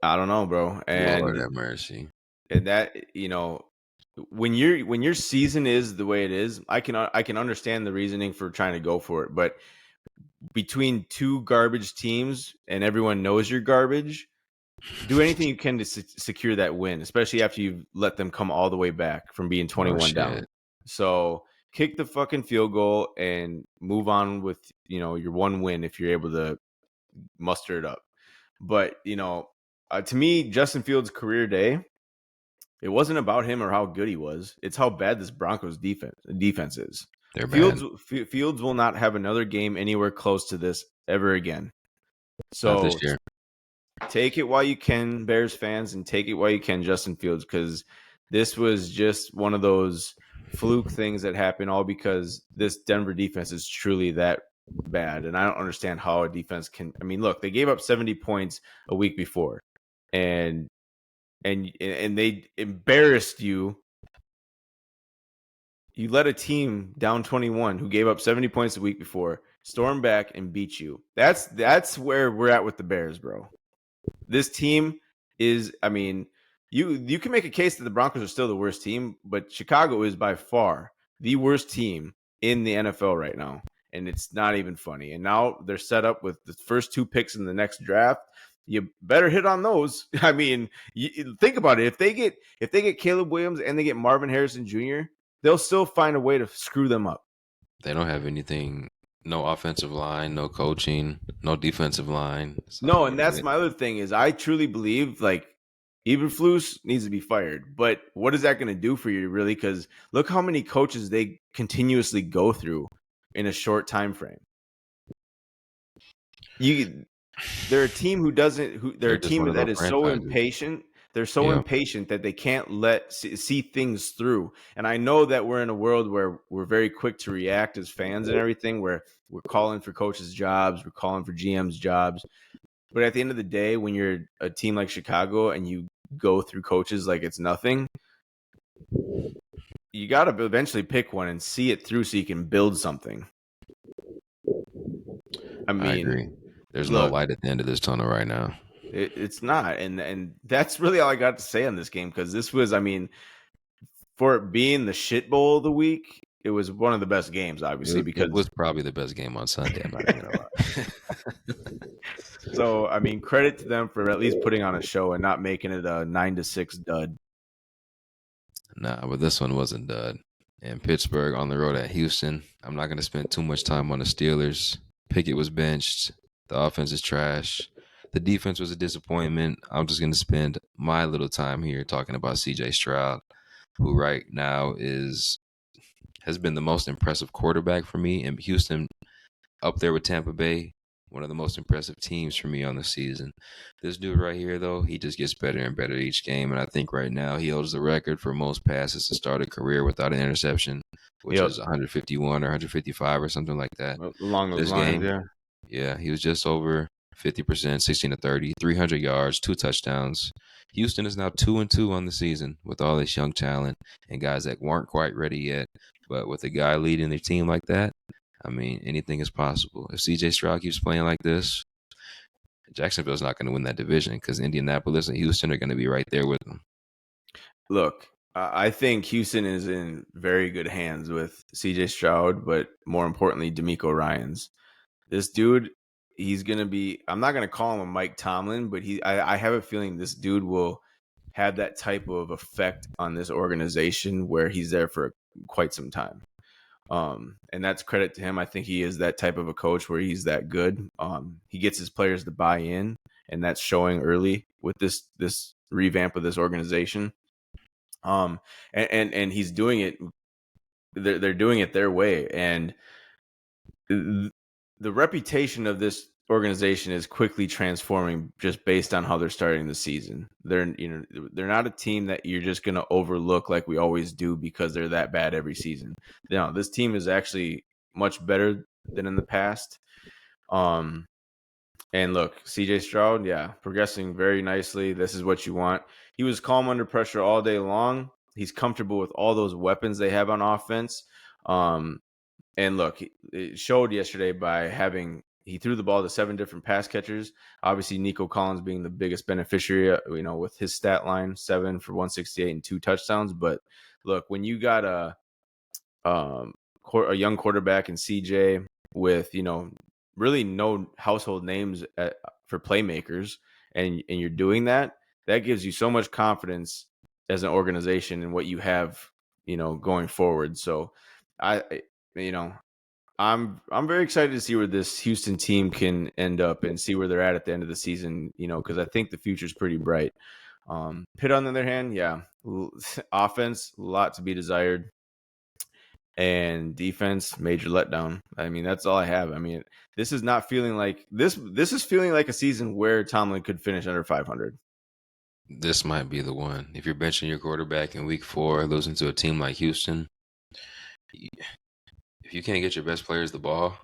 I don't know, bro. Lord have mercy. And that, when your season is the way it is, I can understand the reasoning for trying to go for it. But between two garbage teams and everyone knows you're garbage, do anything you can to secure that win, especially after you've let them come all the way back from being 21 down. So kick the fucking field goal and move on with, your one win if you're able to muster it up. But, to me, Justin Fields' career day, it wasn't about him or how good he was. It's how bad this Broncos defense is. They're bad. Fields will not have another game anywhere close to this ever again. Not this So year. take it while you can, Bears fans, and take it while you can, Justin Fields, because this was just one of those fluke things that happen all because this Denver defense is truly that bad. And I don't understand how a defense can. I mean, look, they gave up 70 points a week before, and they embarrassed you. You let a team down 21 who gave up 70 points the week before storm back and beat you. That's where we're at with the Bears, bro. This team is, I mean, you can make a case that the Broncos are still the worst team, but Chicago is by far the worst team in the NFL right now, and it's not even funny. And now they're set up with the first 2 picks in the next draft. You better hit on those. I mean, think about it. If they get Caleb Williams and they get Marvin Harrison Jr., they'll still find a way to screw them up. They don't have anything. No offensive line, no coaching, no defensive line. So, no, and that's my other thing is I truly believe like Eberflus needs to be fired. But what is that going to do for you, really? Because look how many coaches they continuously go through in a short time frame. They're a team they're a team that is so impatient. They're so impatient that they can't see things through. And I know that we're in a world where we're very quick to react as fans and everything, where we're calling for coaches' jobs, we're calling for GMs' jobs. But at the end of the day, when you're a team like Chicago and you go through coaches like it's nothing, you got to eventually pick one and see it through so you can build something. I mean, I agree. There's no light at the end of this tunnel right now. It's not. And that's really all I got to say on this game, because this was, I mean, for it being the shit bowl of the week, it was one of the best games, obviously, because it was probably the best game on Sunday. I'm not gonna lie. So, I mean, credit to them for at least putting on a show and not making it a 9-6 dud. Nah, but this one wasn't dud. And Pittsburgh on the road at Houston. I'm not gonna spend too much time on the Steelers. Pickett was benched. The offense is trash. The defense was a disappointment. I'm just gonna spend my little time here talking about C.J. Stroud, who right now has been the most impressive quarterback for me in Houston, up there with Tampa Bay, one of the most impressive teams for me on the season. This dude right here, though, he just gets better and better each game, and I think right now he holds the record for most passes to start a career without an interception, which is 151 or 155 or something like that. Along those lines, yeah, he was just over 50%, 16 to 30, 300 yards, 2 touchdowns. Houston is now 2-2 on the season with all this young talent and guys that weren't quite ready yet. But with a guy leading their team like that, I mean, anything is possible. If C.J. Stroud keeps playing like this, Jacksonville's not going to win that division because Indianapolis and Houston are going to be right there with them. Look, I think Houston is in very good hands with C.J. Stroud, but more importantly, DeMeco Ryans. This dude, he's going to be – I'm not going to call him a Mike Tomlin, but I have a feeling this dude will have that type of effect on this organization where he's there for quite some time. And that's credit to him. I think he is that type of a coach where he's that good. He gets his players to buy in, and that's showing early with this revamp of this organization. And he's doing it. They're doing it their way, and the reputation of this organization is quickly transforming just based on how they're starting the season. They're not a team that you're just going to overlook like we always do because they're that bad every season. No, this team is actually much better than in the past. And look, CJ Stroud, yeah, progressing very nicely. This is what you want. He was calm under pressure all day long. He's comfortable with all those weapons they have on offense. And look, it showed yesterday by he threw the ball to 7 different pass catchers. Obviously, Nico Collins being the biggest beneficiary, with his stat line, 7 for 168 and 2 touchdowns. But look, when you got a young quarterback in CJ with, really no household names for playmakers, and you're doing that, that gives you so much confidence as an organization and what you have, going forward. So I'm very excited to see where this Houston team can end up and see where they're at the end of the season, because I think the future is pretty bright. Pitt, on the other hand, yeah, offense, a lot to be desired, and defense, major letdown. I mean, that's all I have. I mean, this is not feeling like this. This is feeling like a season where Tomlin could finish under 500. This might be the one. If you're benching your quarterback in week 4, losing to a team like Houston, if you can't get your best players the ball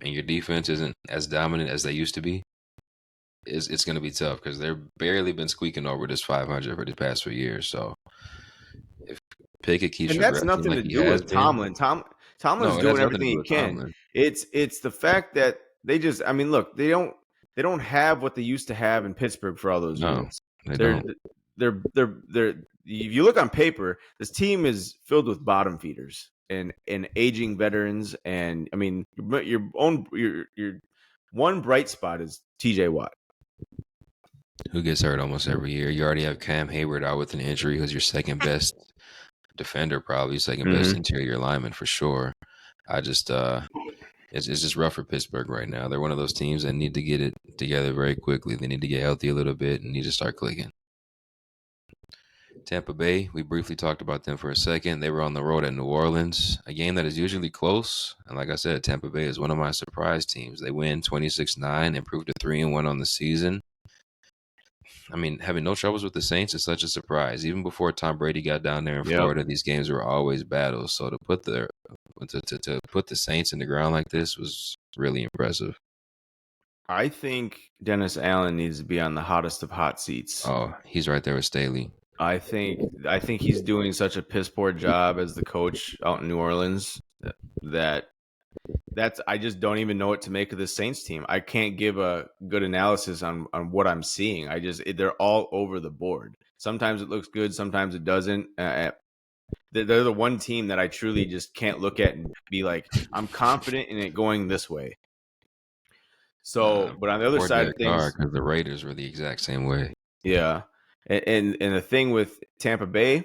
and your defense isn't as dominant as they used to be, it's going to be tough because they've barely been squeaking over this 500 for the past 4 years. So if Pickett keeps And that's regressing nothing like to he do has with been, Tomlin's no, it has doing nothing to everything do he with can. Tomlin. It's the fact that they just, I mean, look, they don't have what they used to have in Pittsburgh for all those No, years. they They're don't. they're if you look on paper, this team is filled with bottom feeders and aging veterans. And I mean, your one bright spot is TJ Watt. Who gets hurt almost every year? You already have Cam Hayward out with an injury, who's your second best defender, probably second best Mm-hmm. interior lineman for sure. I just it's just rough for Pittsburgh right now. They're one of those teams that need to get it together very quickly. They need to get healthy a little bit and need to start clicking. Tampa Bay, we briefly talked about them for a second. They were on the road at New Orleans, a game that is usually close. And like I said, Tampa Bay is one of my surprise teams. They win 26-9, improved to 3-1 on the season. I mean, having no troubles with the Saints is such a surprise. Even before Tom Brady got down there in Yep. Florida, these games were always battles. So to put the Saints in the ground like this was really impressive. I think Dennis Allen needs to be on the hottest of hot seats. Oh, he's right there with Staley. I think he's doing such a piss poor job as the coach out in New Orleans that I just don't even know what to make of this Saints team. I can't give a good analysis on what I'm seeing. They're all over the board. Sometimes it looks good, sometimes it doesn't. They're the one team that I truly just can't look at and be like, I'm confident in it going this way. So, but on the other Poor side of Derek Carr, things, because the Raiders were the exact same way. yeah, and the thing with Tampa Bay,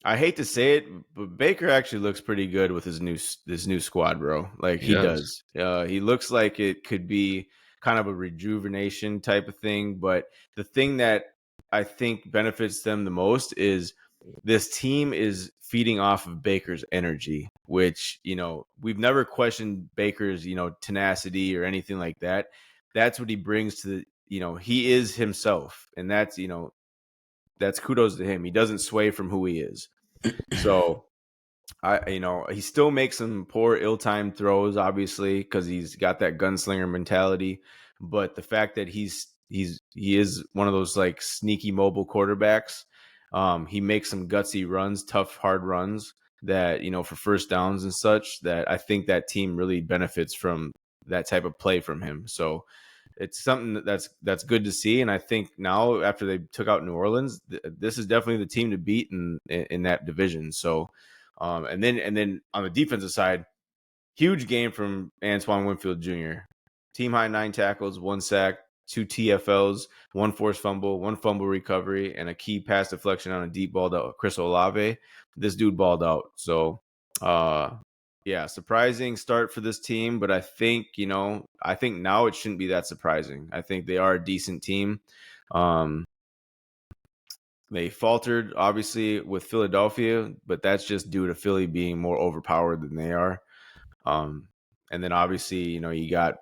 I hate to say it, but Baker actually looks pretty good with his new squad, bro. Like He he does. does. He looks like it could be kind of a rejuvenation type of thing. But the thing that I think benefits them the most is this team is feeding off of Baker's energy, which, we've never questioned Baker's, tenacity or anything like that. That's what he brings to he is himself. And that's kudos to him. He doesn't sway from who he is. So he still makes some poor, ill-timed throws, obviously, because he's got that gunslinger mentality. But the fact that he is one of those like sneaky mobile quarterbacks, he makes some gutsy runs, tough, hard runs that for first downs and such. That I think that team really benefits from that type of play from him. So it's something that's good to see. And I think now after they took out New Orleans, this is definitely the team to beat in that division. So, and then on the defensive side, huge game from Antoine Winfield Jr. Team high 9 tackles, 1 sack, 2 TFLs, 1 forced fumble, 1 fumble recovery, and a key pass deflection on a deep ball to Chris Olave. This dude balled out. So, Yeah, surprising start for this team, but I think, I think now it shouldn't be that surprising. I think they are a decent team. Um, they faltered obviously with Philadelphia, but that's just due to Philly being more overpowered than they are. Um, and then obviously, you got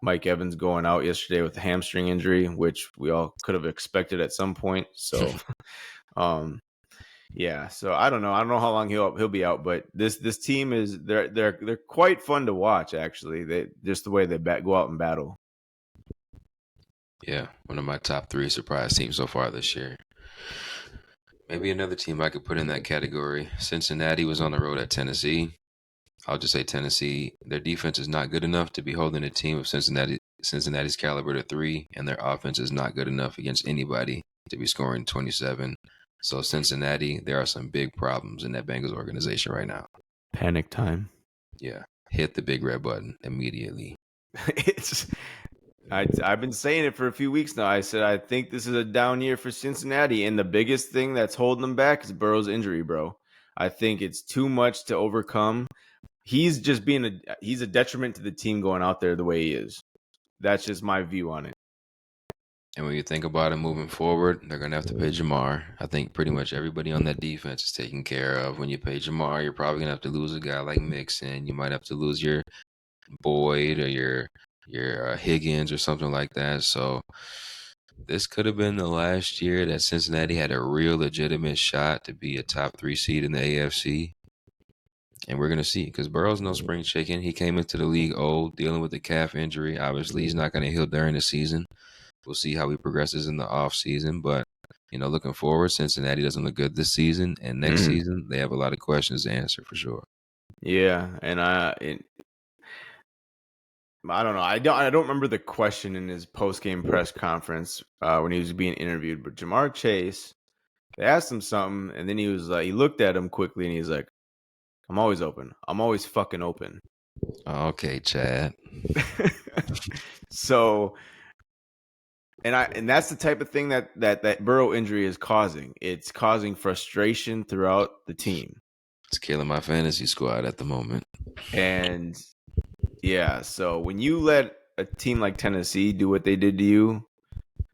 Mike Evans going out yesterday with a hamstring injury, which we all could have expected at some point. So, um, yeah. So I don't know. I don't know how long he'll be out, but this team is they're quite fun to watch. Actually, they just the way they go out and battle. Yeah, one of my top three surprise teams so far this year. Maybe another team I could put in that category. Cincinnati was on the road at Tennessee. I'll just say Tennessee. Their defense is not good enough to be holding a team of Cincinnati's caliber to 3, and their offense is not good enough against anybody to be scoring 27. So Cincinnati, there are some big problems in that Bengals organization right now. Panic time. Yeah, hit the big red button immediately. it's I've been saying it for a few weeks now. I said I think this is a down year for Cincinnati, and the biggest thing that's holding them back is Burrow's injury, bro. I think it's too much to overcome. He's just he's a detriment to the team going out there the way he is. That's just my view on it. And when you think about it moving forward, they're going to have to pay Jamar. I think pretty much everybody on that defense is taken care of. When you pay Jamar, you're probably going to have to lose a guy like Mixon. You might have to lose your Boyd or your Higgins or something like that. So this could have been the last year that Cincinnati had a real legitimate shot to be a top 3 seed in the AFC. And we're going to see because Burrow's no spring chicken. He came into the league old, dealing with a calf injury. Obviously, he's not going to heal during the season. We'll see how he progresses in the off season, but looking forward, Cincinnati doesn't look good this season, and next season they have a lot of questions to answer for sure. Yeah, and I don't know. I don't remember the question in his post game press conference when he was being interviewed, but Jamar Chase, they asked him something, and then he was like, he looked at him quickly, and he's like, "I'm always open. I'm always fucking open." Okay, Chad. So, and that's the type of thing that Burrow injury is causing. It's causing frustration throughout the team, It's killing my fantasy squad at the moment. and yeah. So when you let a team like Tennessee do what they did to you,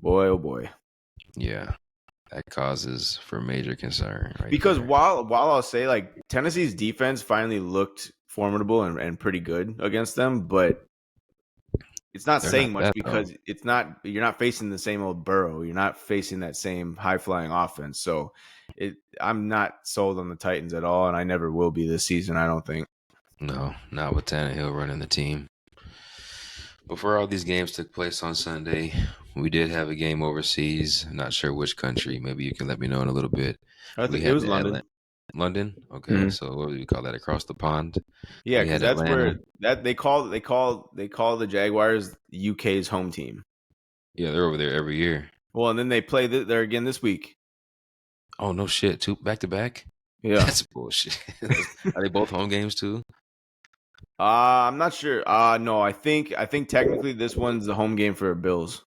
boy, oh boy. Yeah, that causes for major concern right Because there. while I'll say like Tennessee's defense finally looked formidable and pretty good against them, but it's not They're saying not much that though. because you're not facing the same old Burrow. You're not facing that same high flying offense. So I'm not sold on the Titans at all, and I never will be this season, I don't think. No, not with Tannehill running the team. Before all these games took place on Sunday, we did have a game overseas. Not sure which country. Maybe you can let me know in a little bit. I We think it had was the London. Atlanta, London. Okay, Mhm. so what do we call that? Across the pond. Yeah, We because had that's Atlanta. where that they call the Jaguars UK's home team. Yeah, they're over there every year. Well, and then they play there again this week. Oh no shit! Two back to back. Yeah. That's bullshit. Are they both home games too? I'm not sure. No, I think technically this one's the home game for Bills.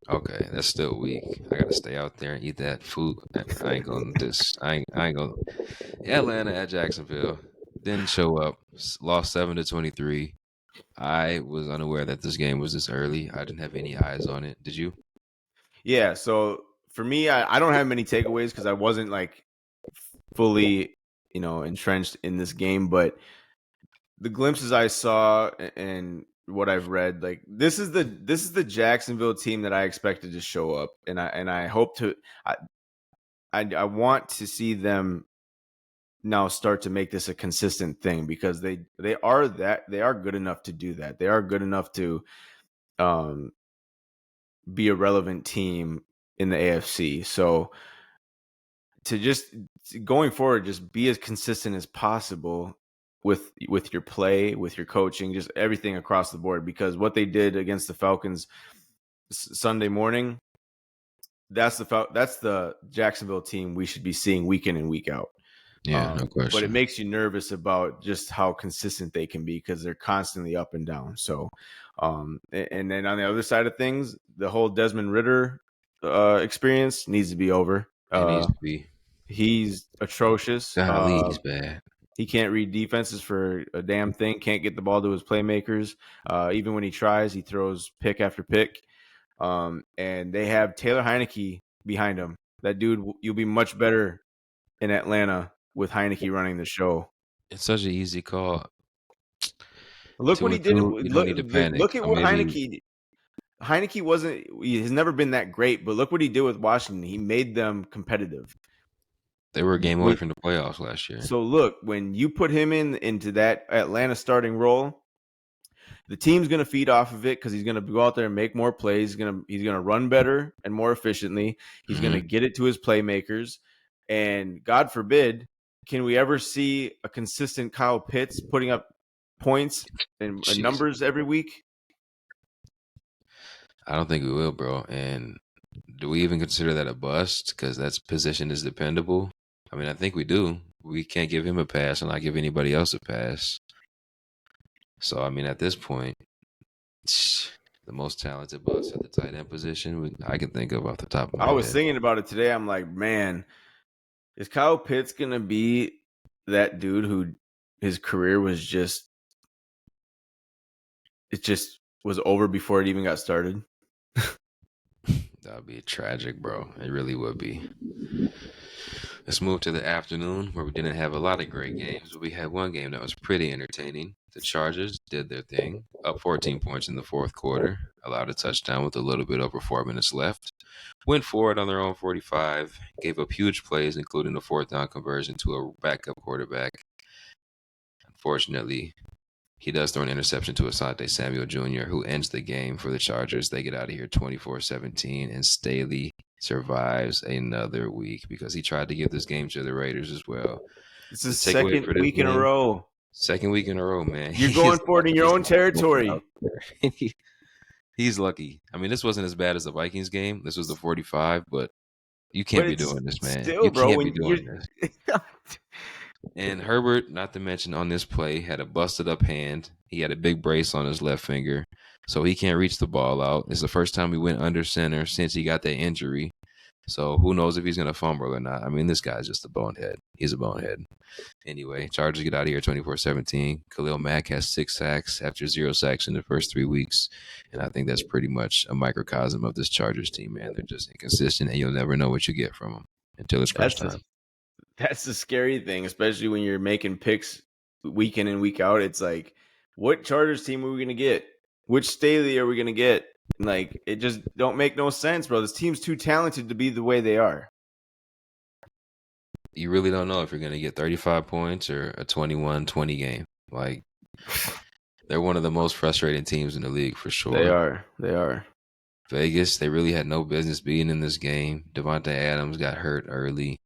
Okay, that's still weak. I gotta stay out there and eat that food. I ain't gonna this. I ain't gonna. Atlanta at Jacksonville didn't show up. Lost 7-23. I was unaware that this game was this early. I didn't have any eyes on it. Did you? Yeah, so for me, I don't have many takeaways because I wasn't like fully, entrenched in this game. But the glimpses I saw and what I've read, like this is the Jacksonville team that I expected to show up, and I hope to, I I want to see them now start to make this a consistent thing because they are good enough to do that. They are good enough to um be a relevant team in the AFC. So to just going forward, just be as consistent as possible with your play, with your coaching, just everything across the board. Because what they did against the Falcons Sunday morning, that's the Jacksonville team we should be seeing week in and week out. Yeah, no But it question. makes you nervous about just how consistent they can be because they're constantly up and down. So, and then on the other side of things, the whole Desmond Ritter experience needs to be over. It needs to be. He's atrocious. Golly, he's bad. He can't read defenses for a damn thing. Can't get the ball to his playmakers. Even when he tries, he throws pick after pick. And they have Taylor Heineke behind him. That dude, you'll be much better in Atlanta with Heineke running the show. It's such an easy call. Look what he did. 2-2, you don't need to panic. Look at So what maybe Heineke wasn't. He has never been that great, but look what he did with Washington. He made them competitive. they were a game away When, from the playoffs last year. so look, when you put him into that Atlanta starting role, the team's going to feed off of it because he's going to go out there and make more plays. He's gonna run better and more efficiently. He's going to get it to his playmakers, and God forbid, can we ever see a consistent Kyle Pitts putting up points and Jeez. numbers every week? I don't think we will, bro. And do we even consider that a bust? Because that position is dependable. I mean, I think we do. We can't give him a pass and not give anybody else a pass. So, I mean, at this point, the most talented bust at the tight end position I can think of off the top of my I was head. thinking about it today. I'm like, man, is Kyle Pitts going to be that dude who his career was just was over before it even got started? That would be tragic, bro. It really would be. Let's move to the afternoon where we didn't have a lot of great games, but we had one game that was pretty entertaining. The Chargers did their thing, up 14 points in the fourth quarter, allowed a touchdown with a little bit over 4 minutes left, went forward on their own 45, gave up huge plays, including a fourth down conversion to a backup quarterback. Unfortunately, he does throw an interception to Asante Samuel Jr., who ends the game for the Chargers. They get out of here 24-17, and Staley survives another week because he tried to give this game to the Raiders as well. It's the takeaway second for this week in a game, row. Second week in a row, man. You're going for it in your own territory. He's lucky. I mean, this wasn't as bad as the Vikings game. This was the 45, but you can't be doing this, man. Still, You bro, can't be when doing this. And Herbert, not to mention on this play, had a busted up hand. He had a big brace on his left finger, so he can't reach the ball out. It's the first time he went under center since he got that injury. So who knows if he's going to fumble or not. I mean, this guy's just a bonehead. He's a bonehead. Anyway, Chargers get out of here 24-17. Khalil Mack has 6 sacks after 0 sacks in the first 3 weeks. And I think that's pretty much a microcosm of this Chargers team, man. They're just inconsistent, and you'll never know what you get from them until it's crunch time. That's the scary thing, especially when you're making picks week in and week out. It's like, what Chargers team are we going to get? Which Staley are we going to get? Like, it just don't make no sense, bro. This team's too talented to be the way they are. You really don't know if you're going to get 35 points or a 21-20 game. Like, they're one of the most frustrating teams in the league for sure. They are. Vegas, they really had no business being in this game. Devontae Adams got hurt early.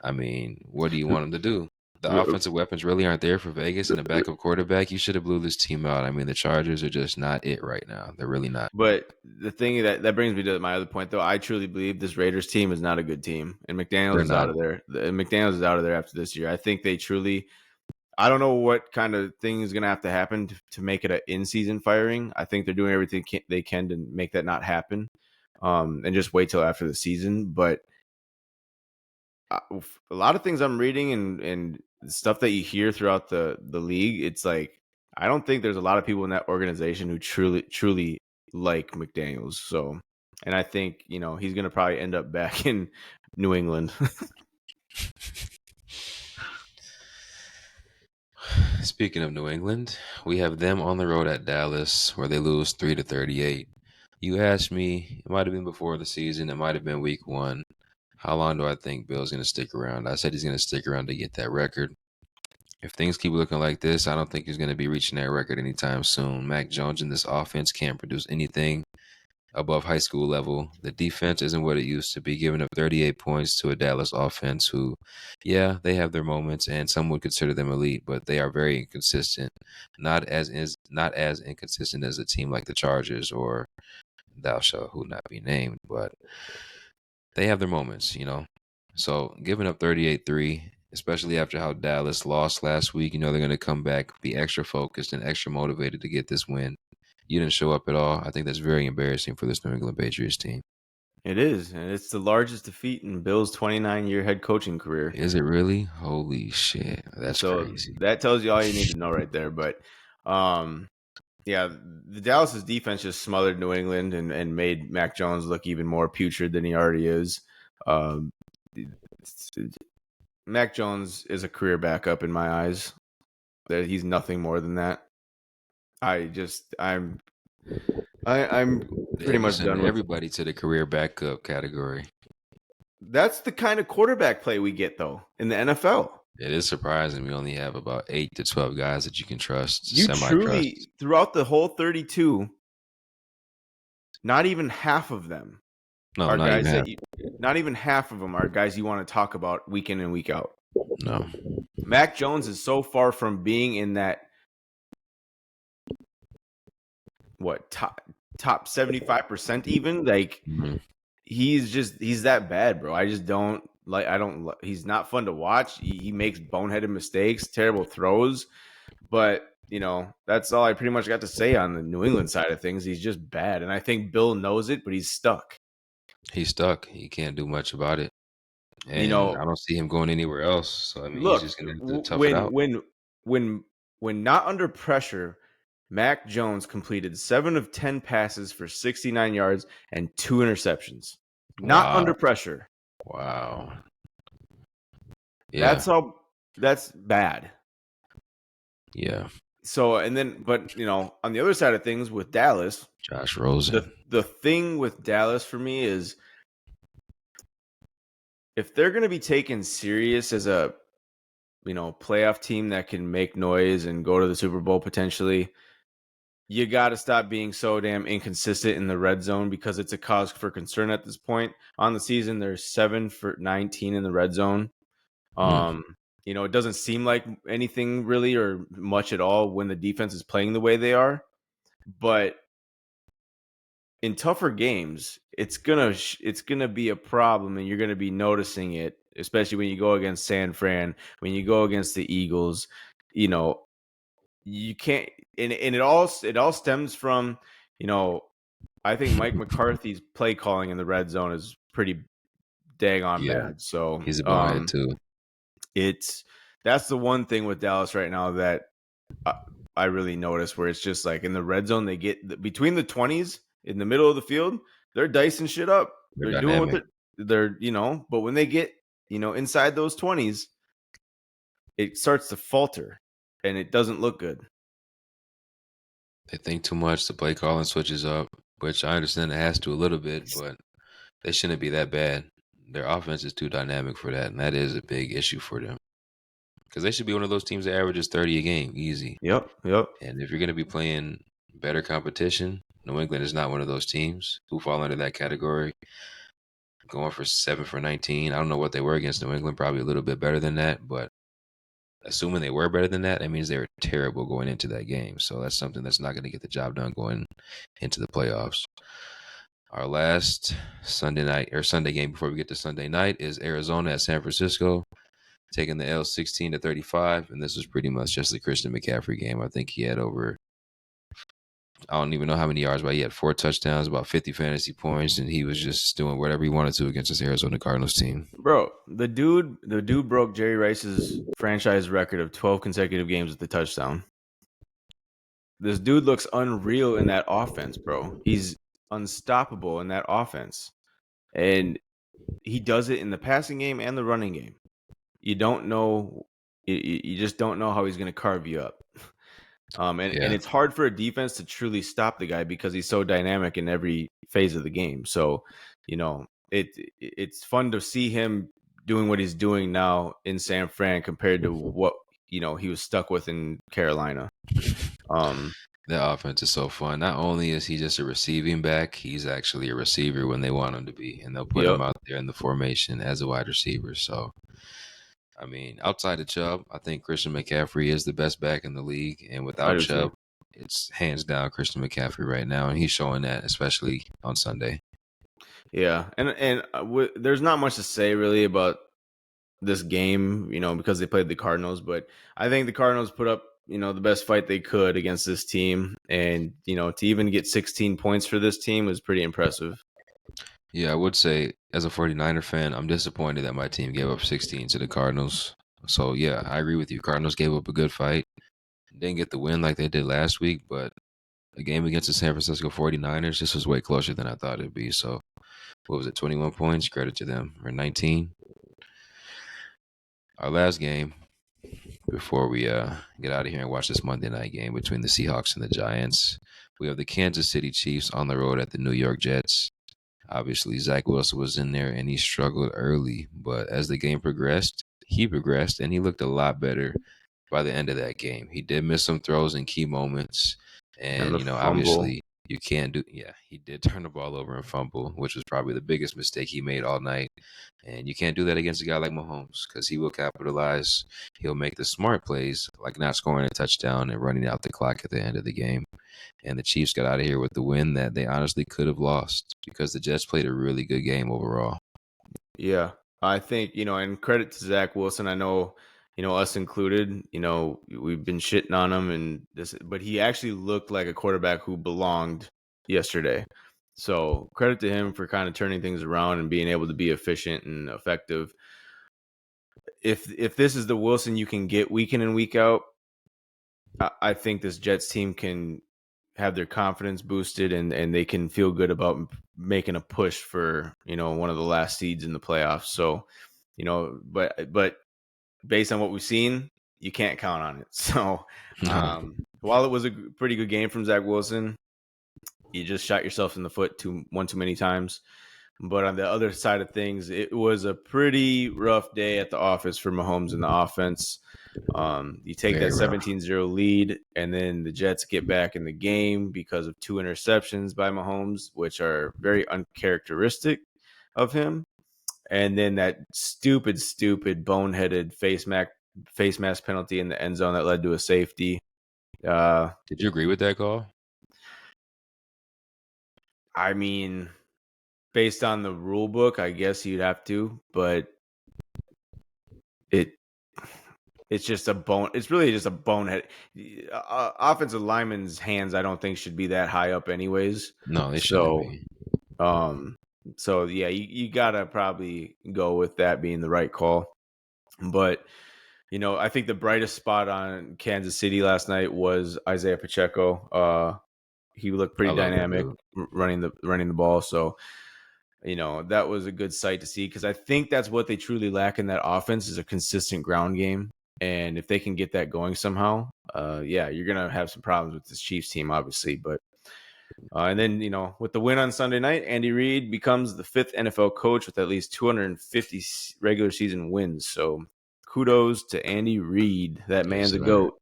I mean, what do you want them to do? The offensive weapons really aren't there for Vegas, and a backup quarterback, you should have blew this team out. I mean, the Chargers are just not it right now. They're really not. But the thing that brings me to my other point, though, I truly believe this Raiders team is not a good team, and McDaniels is out of there. McDaniels is out of there after this year. I think they truly. I don't know what kind of thing is going to have to happen to make it an in-season firing. I think they're doing everything they can to make that not happen, and just wait till after the season. But a lot of things I'm reading and stuff that you hear throughout the league, it's like I don't think there's a lot of people in that organization who truly like McDaniels. So, and I think he's going to probably end up back in New England. Speaking of New England, we have them on the road at Dallas where they lose 3-38. You asked me, it might have been before the season, it might have been week 1. How long do I think Bill's going to stick around? I said he's going to stick around to get that record. If things keep looking like this, I don't think he's going to be reaching that record anytime soon. Mac Jones in this offense can't produce anything above high school level. The defense isn't what it used to be, giving up 38 points to a Dallas offense who, yeah, they have their moments, and some would consider them elite, but they are very inconsistent. Not as inconsistent as a team like the Chargers or thou shalt who not be named, but they have their moments, So giving up 38-3, especially after how Dallas lost last week, they're going to come back, be extra focused and extra motivated to get this win. You didn't show up at all. I think that's very embarrassing for this New England Patriots team. It is, and it's the largest defeat in Bill's 29-year head coaching career. Is it really? Holy shit. That's So crazy. that tells you all you need to know right there. But um, yeah, the Dallas's defense just smothered New England and made Mac Jones look even more putrid than he already is. Um, Mac Jones is a career backup in my eyes. That he's nothing more than that. I'm Yeah, pretty you much send done with. everybody to the career backup category. That's the kind of quarterback play we get though in the NFL. It is surprising we only have about 8 to 12 guys that you can trust, You semi-trust. truly throughout the whole 32, not even half of them No, are not even guys half. not even half of them are guys you want to talk about week in and week out. No. Mac Jones is so far from being in that top 75% even, like Mhm. he's that bad, bro. He's not fun to watch. He makes boneheaded mistakes, terrible throws, but that's all I pretty much got to say on the New England side of things. He's just bad, and I think Bill knows it, but he's stuck. He's stuck. He can't do much about it. You And I know, don't see him going anywhere else. So, I mean, he's look, just going to have to tough it when out. not under pressure, Mac Jones completed 7 of 10 passes for 69 yards and 2 interceptions. Not Wow. under pressure. Wow. Yeah. That's bad. Yeah. So, but on the other side of things with Dallas, Josh Rosen. the thing with Dallas for me is if they're going to be taken serious as a playoff team that can make noise and go to the Super Bowl potentially, you got to stop being so damn inconsistent in the red zone because it's a cause for concern at this point on the season. They're 7 for 19 in the red zone. Mm. It doesn't seem like anything really or much at all when the defense is playing the way they are, but in tougher games, it's gonna be a problem, and you're gonna be noticing it, especially when you go against San Fran, when you go against the Eagles. You know, you can't, and it all stems from, I think Mike McCarthy's play calling in the red zone is pretty dang on Yeah. bad. So, He's a bonehead, too. it's that's the one thing with Dallas right now that I, I really notice where it's just like in the red zone, they get between the 20s in the middle of the field, they're dicing shit up. They're They're doing what dynamic. but when they get, inside those 20s, it starts to falter and it doesn't look good. They think too much. The play calling switches up, which I understand it has to a little bit, but they shouldn't be that bad. Their offense is too dynamic for that, and that is a big issue for them. Because they should be one of those teams that averages 30 a game, easy. Yep, yep. And if you're going to be playing better competition, New England is not one of those teams who fall under that category. Going for 7 for 19. I don't know what they were against New England, probably a little bit better than that, but assuming they were better than that, that means they were terrible going into that game. So that's something that's not going to get the job done going into the playoffs. Our last Sunday game before we get to Sunday night is Arizona at San Francisco, taking the L 16-35, and this was pretty much just the Christian McCaffrey game. I think he had I don't even know how many yards, but he had 4 touchdowns, about 50 fantasy points, and he was just doing whatever he wanted to against this Arizona Cardinals team. Bro, the dude broke Jerry Rice's franchise record of 12 consecutive games with the touchdown. This dude looks unreal in that offense, bro. He's unstoppable in that offense. And he does it in the passing game and the running game. You don't know, you just don't know how he's going to carve you up. And Yeah. it's hard for a defense to truly stop the guy because he's so dynamic in every phase of the game. So, it's fun to see him doing what he's doing now in San Fran compared to what he was stuck with in Carolina. That offense is so fun. Not only is he just a receiving back, he's actually a receiver when they want him to be, and they'll put Yep, him out there in the formation as a wide receiver. So, I mean, outside of Chubb, I think Christian McCaffrey is the best back in the league, and I without do too. Chubb, it's hands down Christian McCaffrey right now, and he's showing that, especially on Sunday. Yeah, and there's not much to say really about this game, because they played the Cardinals. But I think the Cardinals put up, the best fight they could against this team, and to even get 16 points for this team was pretty impressive. Yeah, I would say as a 49er fan, I'm disappointed that my team gave up 16 to the Cardinals. So yeah, I agree with you. Cardinals gave up a good fight. Didn't get the win like they did last week, but a game against the San Francisco 49ers, this was way closer than I thought it'd be. So what was it, 21 points? Credit to them. Or 19. Our last game before we get out of here and watch this Monday night game between the Seahawks and the Giants. We have the Kansas City Chiefs on the road at the New York Jets. Obviously, Zach Wilson was in there and he struggled early, but as the game progressed, he progressed and he looked a lot better by the end of that game. He did miss some throws in key moments, And and the fumble. obviously you can't do. Yeah, he did turn the ball over and fumble, which was probably the biggest mistake he made all night. And you can't do that against a guy like Mahomes because he will capitalize. He'll make the smart plays, like not scoring a touchdown and running out the clock at the end of the game. And the Chiefs got out of here with the win that they honestly could have lost because the Jets played a really good game overall. Yeah, I think, and credit to Zach Wilson. I know, us included, we've been shitting on him and this, but he actually looked like a quarterback who belonged yesterday. So credit to him for kind of turning things around and being able to be efficient and effective. If this is the Wilson you can get week in and week out, I think this Jets team can have their confidence boosted and they can feel good about making a push for, one of the last seeds in the playoffs. So, but based on what we've seen, you can't count on it. So, No, while it was a pretty good game from Zach Wilson, you just shot yourself in the foot one too many times. But on the other side of things, it was a pretty rough day at the office for Mahomes and the offense. You take that very rough. 17-0 lead, and then the Jets get back in the game because of two interceptions by Mahomes, which are very uncharacteristic of him. And then that stupid, boneheaded face mask penalty in the end zone that led to a safety. Uh, Did you agree with that call? I mean, based on the rule book, I guess you'd have to, but it it's just a bone. It's really just a bonehead. Offensive lineman's hands, I don't think should be that high up, anyways. No, they shouldn't So, be. um, so yeah, you gotta probably go with that being the right call. But I think the brightest spot on Kansas City last night was Isaiah Pacheco. He looked I pretty love that dynamic dude. running the ball. So that was a good sight to see because I think that's what they truly lack in that offense is a consistent ground game. And if they can get that going somehow, yeah, you're gonna have some problems with this Chiefs team, obviously. But and then with the win on Sunday night, Andy Reid becomes the 5th NFL coach with at least 250 regular season wins. So kudos to Andy Reid. That Yes, man's a sir. goat.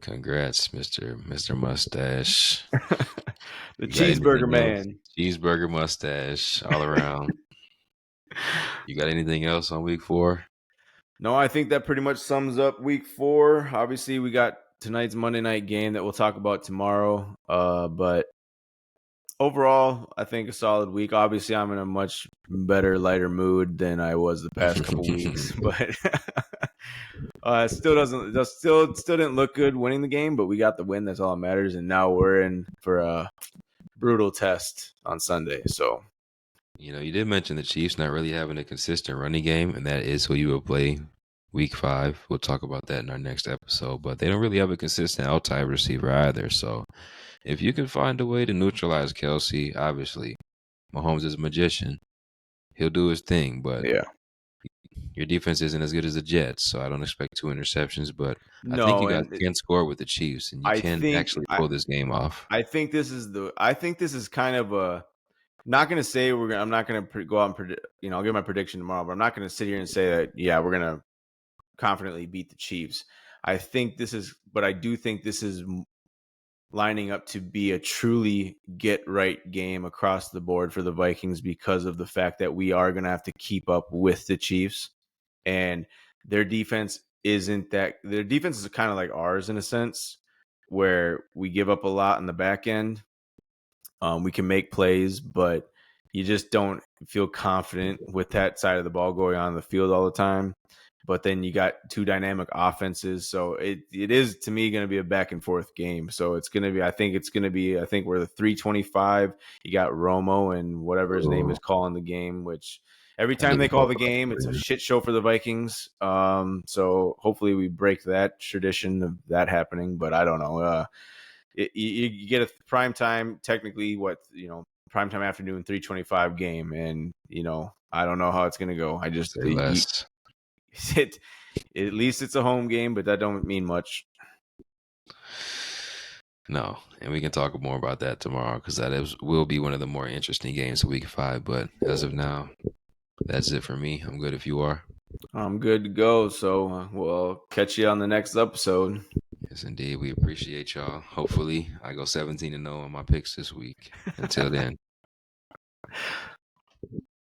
Congrats, Mister Mustache. The You got cheeseburger anything else? man. Cheeseburger mustache all around. You got anything else on week 4? No, I think that pretty much sums up week 4. Obviously, we got tonight's Monday night game that we'll talk about tomorrow. But overall, I think a solid week. Obviously, I'm in a much better, lighter mood than I was the past couple weeks, but still still didn't look good winning the game. But we got the win. That's all that matters. And now we're in for a brutal test on Sunday. So You did mention the Chiefs not really having a consistent running game, and that is who you will play week 5. We'll talk about that in our next episode. But they don't really have a consistent outside receiver either. So if you can find a way to neutralize Kelsey, obviously, Mahomes is a magician. He'll do his thing, but yeah, your defense isn't as good as the Jets, so I don't expect 2 interceptions. But I think you no, guys and can score with the Chiefs, and you I can think actually pull this game off. I think this is kind of a not going to say I'm not going to go out and predict. I'll give my prediction tomorrow, but I'm not going to sit here and say that. Yeah, we're going to confidently beat the Chiefs. But I do think this is lining up to be a truly get right game across the board for the Vikings because of the fact that we are going to have to keep up with the Chiefs and their defense their defense is kind of like ours in a sense where we give up a lot in the back end. We can make plays, but you just don't feel confident with that side of the ball going on the field all the time. but then you got two dynamic offenses. So it is to me going to be a back and forth game. So it's going to be, I think we're the 325. You got Romo and whatever his name Ooh, is calling the game, which every I time need they to call vote the for game, it's a him. shit show for the Vikings. So hopefully we break that tradition of that happening, but I don't know. You get a prime time, technically prime time afternoon 325 game, and I don't know how it's going to go. I just Say less. it at least it's a home game, but that don't mean much. No, and we can talk more about that tomorrow because will be one of the more interesting games of Week 5. But as of now, that's it for me. I'm good if you are. I'm good to go. So we'll catch you on the next episode. Yes, indeed. We appreciate y'all. Hopefully, I go 17-0 on my picks this week. Until then.